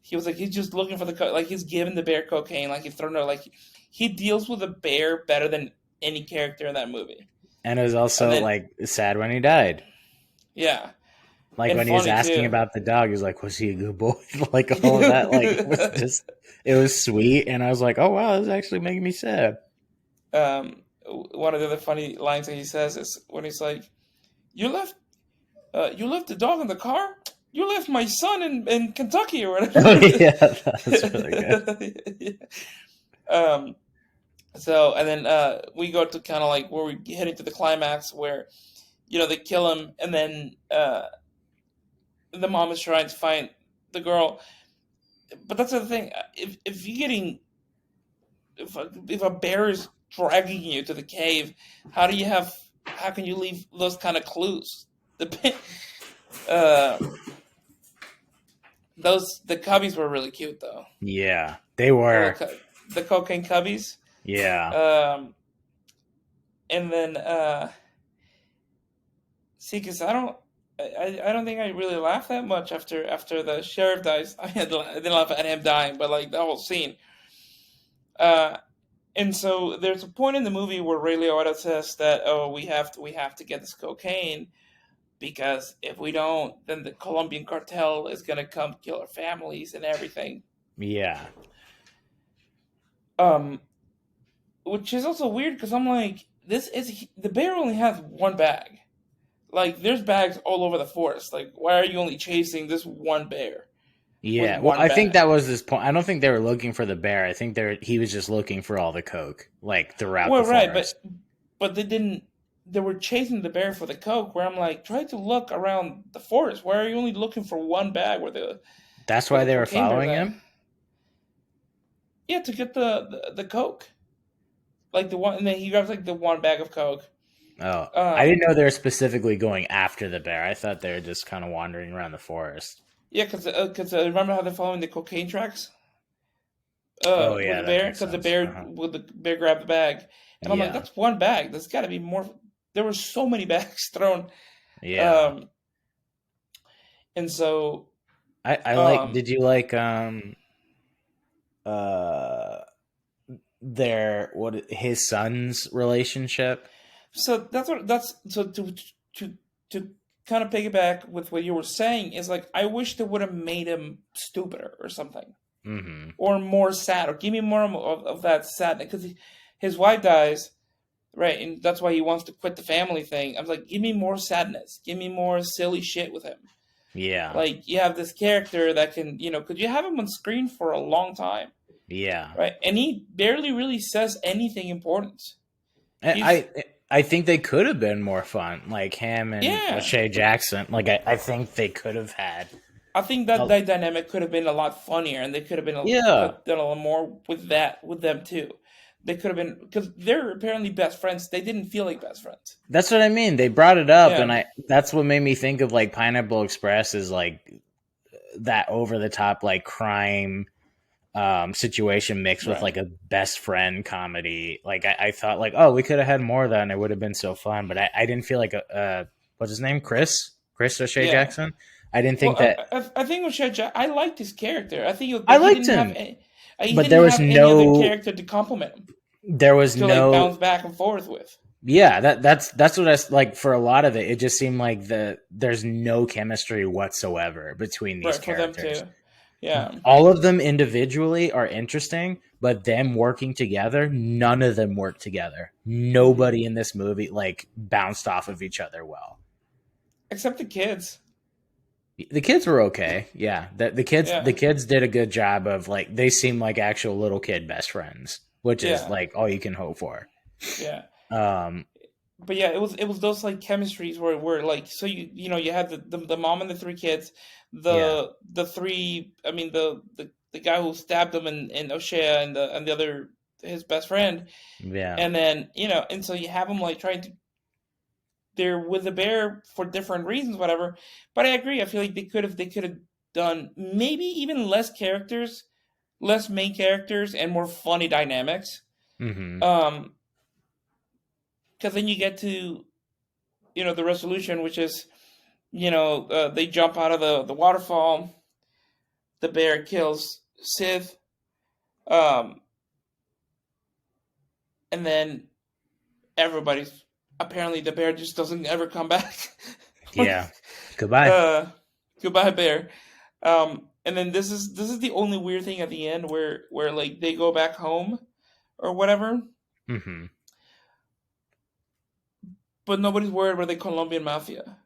he was like he's just looking for like he's giving the bear cocaine, like he's throwing it, like he deals with a bear better than any character in that movie. And it was And also then like sad when he died. yeah, Like and when he was funny asking too. about the dog, he was like, "Was he a good boy?" Like all of that, like was just it was sweet, and I was like, "Oh wow, this is actually making me sad." One of the other funny lines that he says is when he's like, "You left, you left the dog in the car. You left my son in Kentucky or Oh whatever." yeah, that was really good. Yeah. Um. So and then we go to kind of like where we head into the climax where they kill him, and then the mom is trying to find the girl. But that's the thing. If you're getting if a bear is dragging you to the cave, how can you leave those kind of clues? Uh, the cubbies were really cute though. Yeah, they The were. the cocaine cubbies. Yeah, And then see, because I don't think I really laughed that much after the sheriff dies. I didn't laugh at him dying, but like the whole scene. Uh, and so there's a point in the movie where Ray Liotta says that we have to get this cocaine because if we don't, then the Colombian cartel is gonna come kill our families and everything. yeah, Um, which is also weird because I'm like, this is the bear only has one bag. Like, there's bags all over the forest. Like, why are you only chasing this one bear with yeah. Well, one I think bag? that was this point. I don't think they were looking for the bear. I think he was just looking for all the coke, like throughout the Well, right, forest. but they didn't. They were chasing the bear for the coke. Where I'm like, try to look around the forest. Why are you only looking for one bag That's where why the they were cocaine bear's following at? him. Yeah, to get the coke, like the one, and then he grabs like the one bag of coke. Oh, I Um, didn't know they were specifically going after the bear. I thought they were just kind of wandering around the forest. yeah, because remember how they're following the cocaine tracks Oh with yeah, the that bear makes because the sense. bear Uh-huh. with the bear grabbed the bag, and I'm like, Yeah, that's one bag. There's got to be more. There were so many bags thrown, yeah. um, and so I like. um, Did you like uh their what his son's relationship? so that's so to to kind of piggyback with what you were saying is like I wish they would have made him stupider or something Mm-hmm. or more sad or give me more of that sadness because his wife dies. Right, and that's why he wants to quit the family thing. I was like, give me more sadness, give me more silly shit with him. Yeah, Like you have this character that can, could you have him on screen for a long time, yeah. right? And he barely really says anything important. I He's I I think they could have been more fun, like him and yeah. O'Shea Jackson. Like I think they could have had. I think that Oh, that dynamic could have been a lot funnier, and they could have yeah, done a lot more with that with them too. They could have been because they're apparently best friends. They didn't feel like best friends. that's what I mean. They brought it up, and Yeah, that's what made me think of like Pineapple Express is like that over the top like crime situation mixed with right. like a best friend comedy. Like I thought like, oh, we could have had more of that and it would have been so fun. But I didn't feel like what's his name? Chris O'Shea Yeah. Jackson. I didn't Well, think that I think with Shad, I liked his character. I think I he liked didn't have him, he but didn't have any other character to compliment him there was to like no bounce back and forth with. yeah, that's what like for a lot of it. It just seemed like there's no chemistry whatsoever between these Right for them characters. too. Yeah. All of them individually are interesting, but them working together, none of them work together. Hmm. Nobody in this movie like bounced off of each other well. Except the kids. The kids were okay, yeah. The Yeah. kids did a good job of like they seem like actual little kid best friends, which is Yeah. like all you can hope for. Yeah. Um, But yeah, it was those like chemistries where like so you had the mom and the three kids, yeah, the three I mean the guy who stabbed them in O'Shea and the other his best friend, yeah, and then and so you have them like trying to they're with the bear for different reasons, whatever. But I agree. I feel like they could have done maybe even less characters, less main characters, and more funny dynamics. hmm Um, because then you get to the resolution, which is they jump out of the waterfall. the bear kills Sid, um, and then everybody's apparently the bear just doesn't ever come back. Yeah. Like, Goodbye. goodbye, bear. And then this is the only weird thing at the end where like they go back home or whatever, Mm-hmm. but nobody's worried about the Colombian mafia.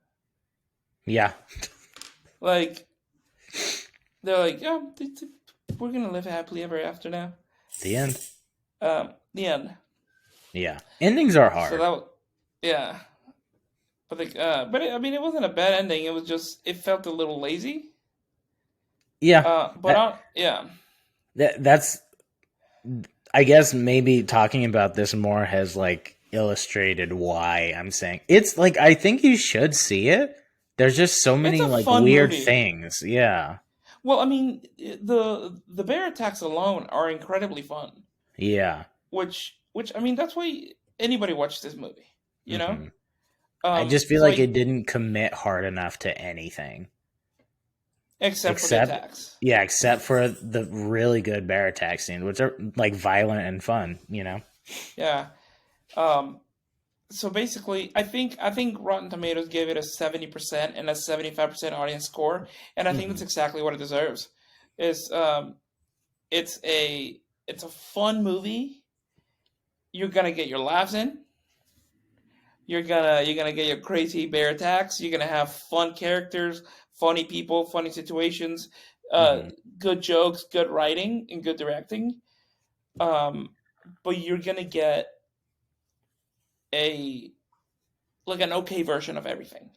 Yeah. Like they're like, yeah, we're gonna live happily ever after now. The end. The end. Yeah. Endings are So hard. that was, yeah. I mean, it wasn't a bad ending. It was just it felt a little lazy. Yeah. Yeah, That's I guess maybe talking about this more has like illustrated why I'm saying it's like I think you should see it. There's just so it's many a like fun weird movie. things. Yeah. Well, I mean, the bear attacks alone are incredibly fun. Yeah. Which I mean, that's why anybody watches this movie. You know, Hmm. I just feel it's like it like didn't commit hard enough to anything. except for the Except attacks. yeah, except for the really good bear attack scenes, which are like violent and fun, you know? Yeah. Um, so basically, I think Rotten Tomatoes gave it a 70% and a 75% audience score, and I think Hmm. that's exactly what it deserves. Is it's a fun movie. You're gonna get your laughs in. You're gonna get your crazy bear attacks. You're gonna have fun characters, funny people, funny situations, uh, Hmm. good jokes, good writing, and good directing. Um, but you're gonna get a like an okay version of everything,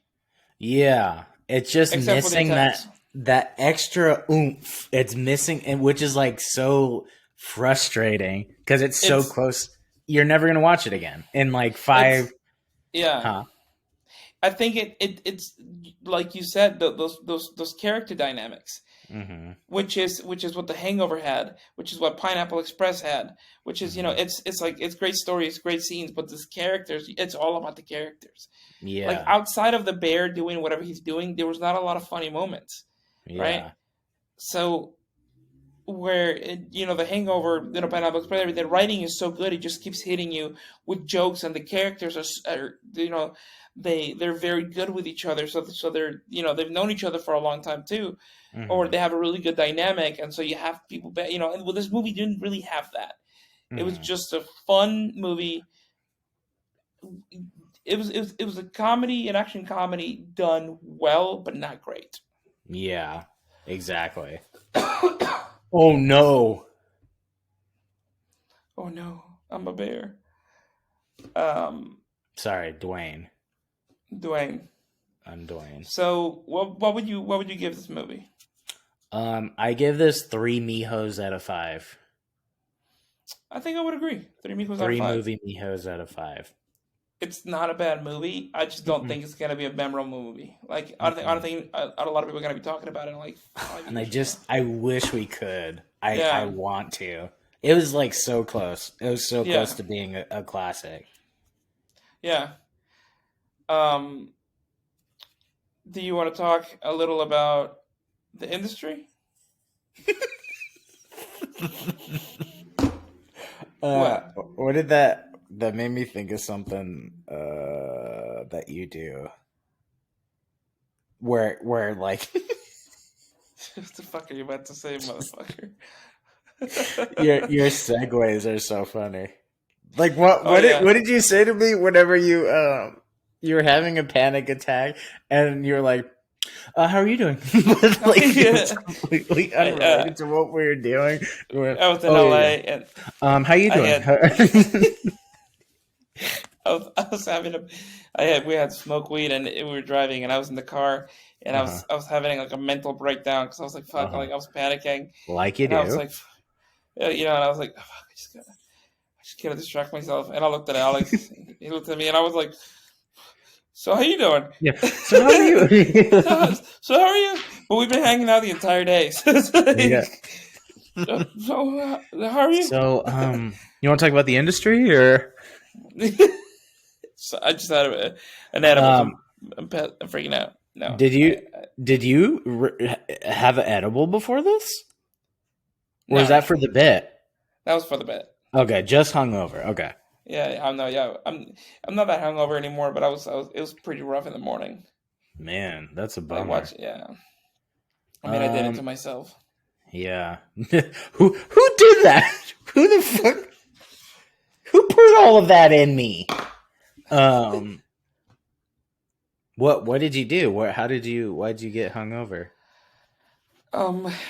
Yeah. It's just except for the missing attacks. that extra oomph. It's missing and which is like so frustrating because it's so It's close. You're never gonna watch it again. In like five it's yeah. huh? I think it's like you said those character dynamics, Hmm. which is what The Hangover had, which is what Pineapple Express had, which is Hmm. it's like it's great stories, great scenes, but this characters, it's all about the characters. Like Yeah. outside of the bear doing whatever he's doing, there was not a lot of funny moments, right? Yeah. So where the Hangover, Pineapple Express, the writing is so good, it just keeps hitting you with jokes, and the characters are they're very good with each other. So they're they've known each other for a long time too, or Hmm. they have a really good dynamic, and so you have people, and well, this movie didn't really have that. It was Hmm. just a fun movie. It was a comedy, an action comedy done well, but not great. Yeah. Exactly. Oh no. Oh no, I'm a bear. Um, Sorry, Dwayne. Dwayne. I'm Dwayne. So what would you give this movie? I give this 3 Mijos out of 5. I think I would agree. Three Amigos out of Three five. movie Mijos out of 5. It's not a bad movie. I just don't Mm-mm. think it's gonna be a memorable movie. Like Mm-mm. a lot of people are gonna be talking about it in like 5 And years from now. I wish we could. I Yeah, want to. It was like so close. It was so close yeah, to being a classic. yeah. Um, do you want to talk a little about the industry? What? What did that made me think of something that you do where like What the fuck are you about to say, motherfucker? your segues are so funny. Like Oh yeah. what did you say to me whenever you were having a panic attack and you were like, how are you doing? But, like it was Yeah. completely I unrelated to what we were doing. We went, I was in oh yeah, LA, and yeah. How you I doing? had I was having we had smoked weed, and we were driving, and I was in the car, and I Uh-huh. was I was having like a mental breakdown because I was like, fuck, Uh-huh. like I was panicking, Like you and I was do. like, and I was like, oh, fuck, I just gotta distract myself, and I looked at Alex, he looked at me, and I was like, so how you doing? Yeah. So how are you? So how are you? But we've been hanging out the entire day. So it's Yeah. like, how are you? So, you want to talk about the industry or So I just had an edible, so um I'm freaking out. No, did you Did you have an edible before this? Or was No, that for the bit? that was for the bit. Okay, just hungover. Okay. Yeah, I'm not. Yeah, I'm not that hungover anymore. But It was pretty rough in the morning. Man, that's a Like bummer. watch. Yeah, I mean, I did it to myself. Yeah. Who did that? Who the fuck? Who put all of that in me? What did you do? Why'd you get hungover?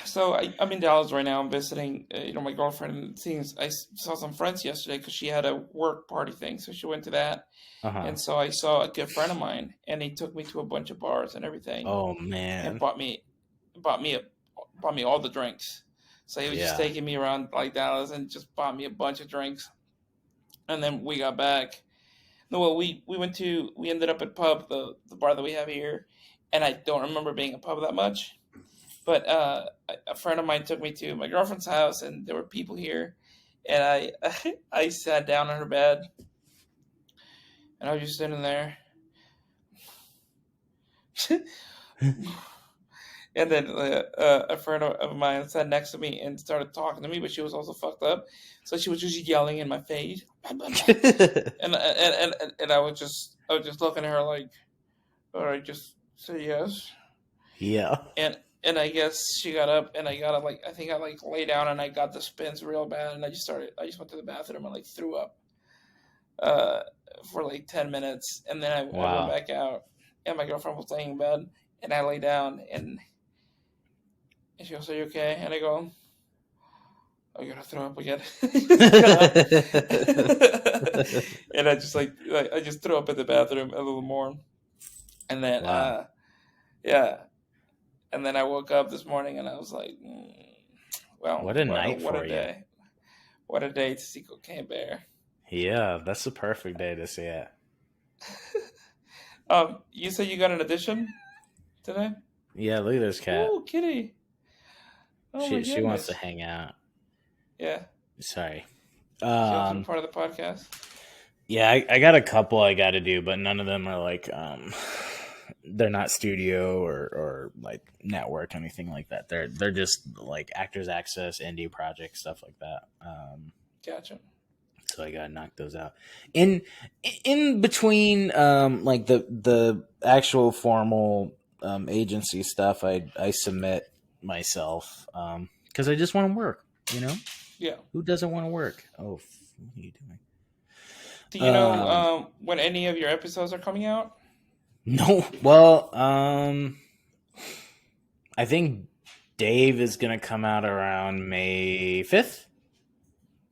So I'm in Dallas right now. I'm visiting, my girlfriend. And things. Saw some friends yesterday because she had a work party thing, so she went to that. Uh-huh. And so I saw a good friend of mine, and he took me to a bunch of bars and everything, Oh and man. bought me all the drinks. So he was just Yeah. taking me around like Dallas and just bought me a bunch of drinks. And then we got back. No, well, we ended up at pub, the bar that we have here, and I don't remember being a pub that much. But a friend of mine took me to my girlfriend's house, and there were people here, and I sat down on her bed, and I was just sitting there. And then a friend of mine sat next to me and started talking to me, but she was also fucked up, so she was just yelling in my face, and I was just looking at her like, all right, just say yes. Yeah. And I guess she got up, and I think I like lay down, and I got the spins real bad, and I just went to the bathroom and like threw up uh, for like 10 minutes, and then I went Wow. back out, and my girlfriend was laying in bed, and I lay down, and she goes, "Are you okay?" And I go, "I gotta throw up again." And I just threw up in the bathroom a little more, and then Wow. yeah, and then I woke up this morning, and I was like, What a night what a for you. day, what a day to see Cocaine Bear." Yeah, that's the perfect day to see it. You said you got an audition today? Yeah, look at this cat. Oh, kitty! Oh my She wants to goodness! hang out. Yeah, Sorry. she wants to be Um part of the podcast. yeah, I got a couple I got to do, but none of them are like they're not studio or like network, anything like that. They're just like Actors Access, indie projects, stuff like that. Gotcha. So I gotta knock those out. In between like the actual formal agency stuff, I submit myself because I just want to work. You know, Yeah. who doesn't want to work? Oh, what are you doing? Do you know when any of your episodes are coming out? No. Well, I think Dave is gonna come out around May 5th.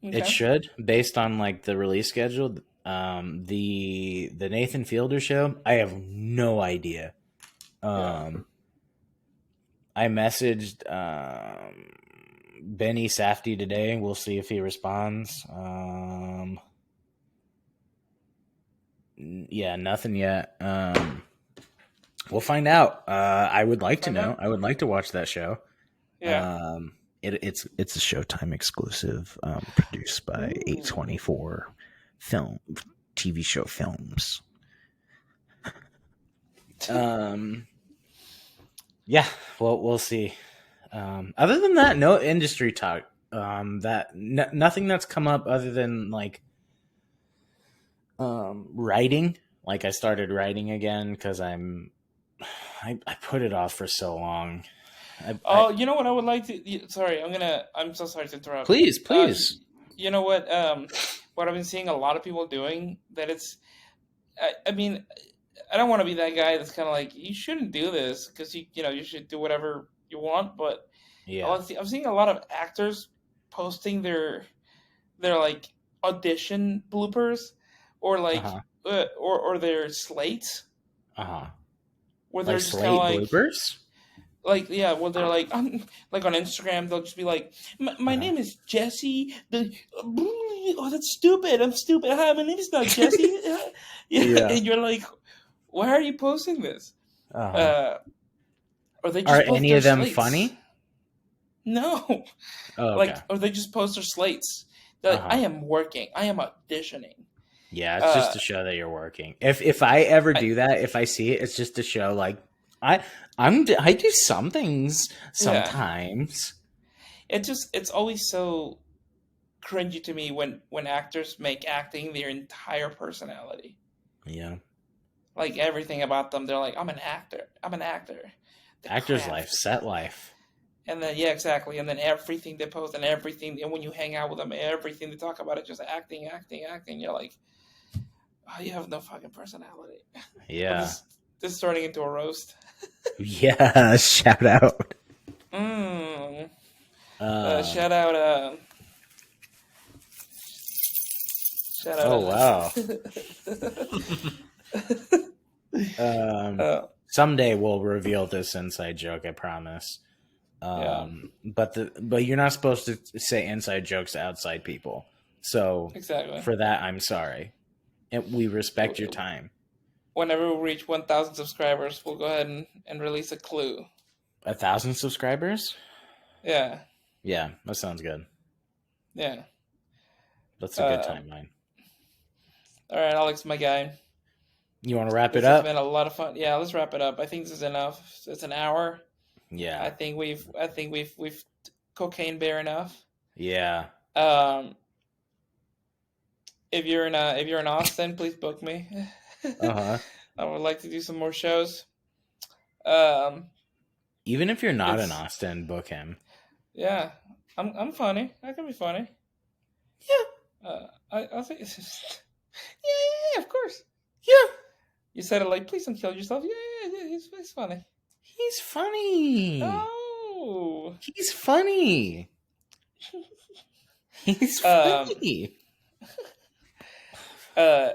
It Okay. should, based on like the release schedule. The Nathan Fielder show, I have no idea. Yeah. I messaged Benny Safdie today. We'll see if he responds. Yeah, nothing yet. We'll find out. I would like to Find know. out. I would like to watch that show. Yeah. It's a Showtime exclusive, produced by Ooh. 824 Film TV Show Films. Yeah, well, we'll see. Other than that, no industry talk. Nothing that's come up other than like writing. Like I started writing again because I put it off for so long. Oh, you know what I would like to. Sorry, I'm so sorry to interrupt. Please, Uh, please. you know what? What I've been seeing a lot of people doing that it's. I mean, I don't want to be that guy that's kind of like you shouldn't do this because you should do whatever you want. But Yeah. I'm seeing a lot of actors posting their like audition bloopers or like Uh-huh. or their slates Uh-huh. where they're Like just kind of slate bloopers? like yeah, well they're like on Instagram they'll just be like my Uh-huh. name is Jesse. Oh, that's stupid. I'm stupid. Hi, my name is not Jesse. Yeah, Yeah. and you're like, why are you posting this? Uh-huh. Uh, or they Are just post any their of them slates. funny? No, Oh, like okay. or they just post their slates. They're like, I Uh-huh. am working. I am auditioning. Yeah, it's just Uh, to show that you're working. If I ever I do that, if I see it, it's just to show like I do some things Yeah, sometimes. it's always so cringy to me when actors make acting their entire personality. Yeah. Like everything about them, they're like, I'm an actor, the Actor's life, craft. set life. And then, yeah, exactly. And then everything they post and everything, and when you hang out with them, everything they talk about is just acting, acting, acting. You're like, oh, you have no fucking personality. But Yeah. this is turning into a roast. Yeah, shout out. Mm. Um, Shout out, shout out, oh wow. Um, uh, someday we'll reveal this inside joke, I promise. yeah, But you're not supposed to say inside jokes to outside people. So exactly. for that, I'm sorry. And we respect your time. Whenever we reach 1,000 subscribers, we'll go ahead and release a clue. 1,000 subscribers? Yeah, Yeah, that sounds good. yeah. That's a good Um, timeline. all right, Alex, my guy. You want to wrap it This has been up? a lot of fun. Yeah, let's wrap it up. I think this is enough. It's an hour. Yeah. I think we've cocaine bear enough. Yeah. Um, if you're in Austin, please book me. Uh huh. I would like to do some more shows. Um, Even if you're not in it's Austin, book him. yeah, I'm funny. I can be funny. I'll say yeah, of course. Yeah. You said it like, please don't kill yourself. Yeah, he's funny. He's funny. Oh, He's funny. He's um, funny. uh,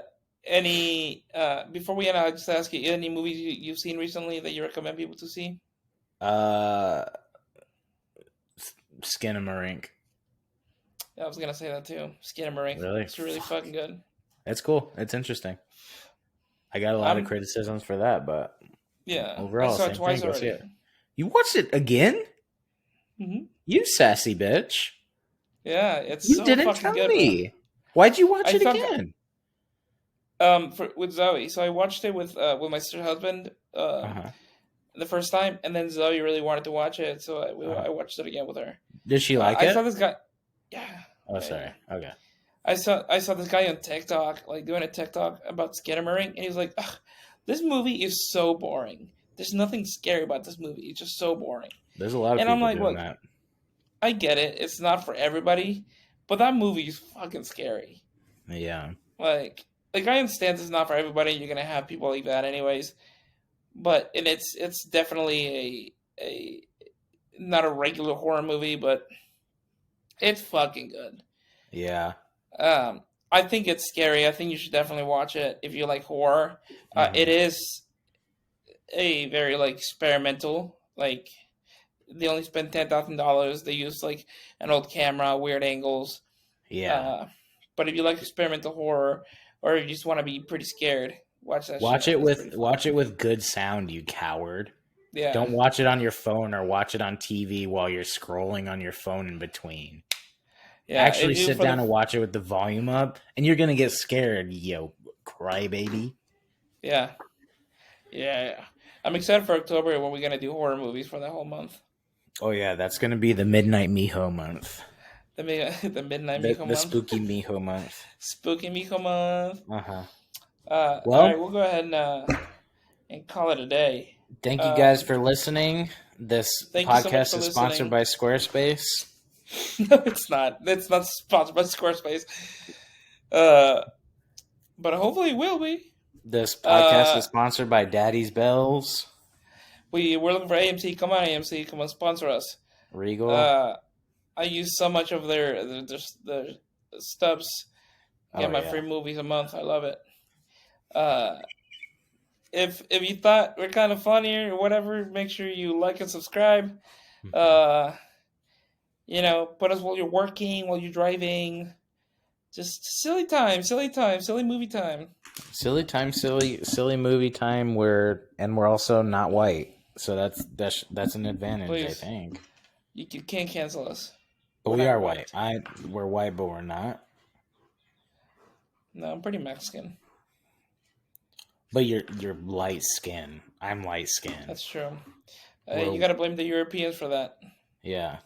any before we end, I'll just ask you any movies you've seen recently that you recommend people to see. Uh, Skinamarink. Yeah, I was gonna say that too. Skinamarink. Really? It's really Fuck. fucking good. It's cool. It's interesting. I got a lot of I'm criticisms for that, but yeah. I overall, saw it same thing. twice Go see already. it. You watched it again? Hmm. You sassy bitch. Yeah, it's You so didn't fucking tell good, man. me. Why'd you watch I it thought again? with Zoe. So I watched it with my sister's husband Uh huh. the first time, and then Zoe really wanted to watch it, so Uh-huh. I watched it again with her. Did she like I saw it? this guy. Yeah, Oh, yeah, sorry. yeah. Okay. I saw this guy on TikTok, like doing a TikTok about Skinamarink, and he was like, ugh, "This movie is so boring. There's nothing scary about this movie. It's just so boring." There's a lot of And I'm people like, doing "Look, that. I get it. It's not for everybody, but that movie is fucking scary. Yeah. Like I understand it's not for everybody. You're gonna have people like that, anyways. But and it's definitely a not a regular horror movie, but it's fucking good. Yeah. Um, I think it's scary. I think you should definitely watch it if you like horror. It Hmm. is a very like experimental. Like they only spent $10,000. They used like an old camera, weird angles. Yeah. Uh, but if you like experimental horror, or if you just want to be pretty scared, watch that Watch shit. it It's pretty fun. with good sound, you coward. Yeah, Don't watch it on your phone or watch it on TV while you're scrolling on your phone in between. yeah. Actually If you sit for down the and watch it with the volume up, and you're gonna get scared, yo crybaby. yeah, yeah. I'm excited for October when we're gonna do horror movies for that whole month. Oh yeah, that's gonna be the Midnight Miho month. The Midnight The Miko the month, spooky Miho month. Spooky Miko month. Uh-huh. All right, Well, we'll go ahead and call it a day. thank you guys Um, for listening. This Thank you so much podcast for is sponsored listening. by Squarespace. No, it's not. It's not sponsored by Squarespace. Uh, but hopefully it will be. This podcast Uh, is sponsored by Daddy's Bells, we're looking for AMC. Come on, AMC. Come on, sponsor us. Regal. Uh, I use so much of their stubs. Oh Get my yeah. free movies a month. I love it. Uh, if you thought we're kind of funny or whatever, make sure you like and subscribe. Mhm. Uh, put us while you're working, while you're driving. Just silly time, silly movie time. Silly time, silly movie time. We're also not white, so that's an advantage, I Please, think. you can't cancel us. But We're we not are white. white. We're white, but we're not. No, I'm pretty Mexican. But you're light skin. I'm light skin. That's true. You got to blame the Europeans for that. Yeah.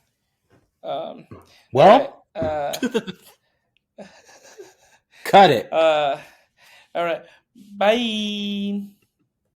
Well, cut it. All right. Bye.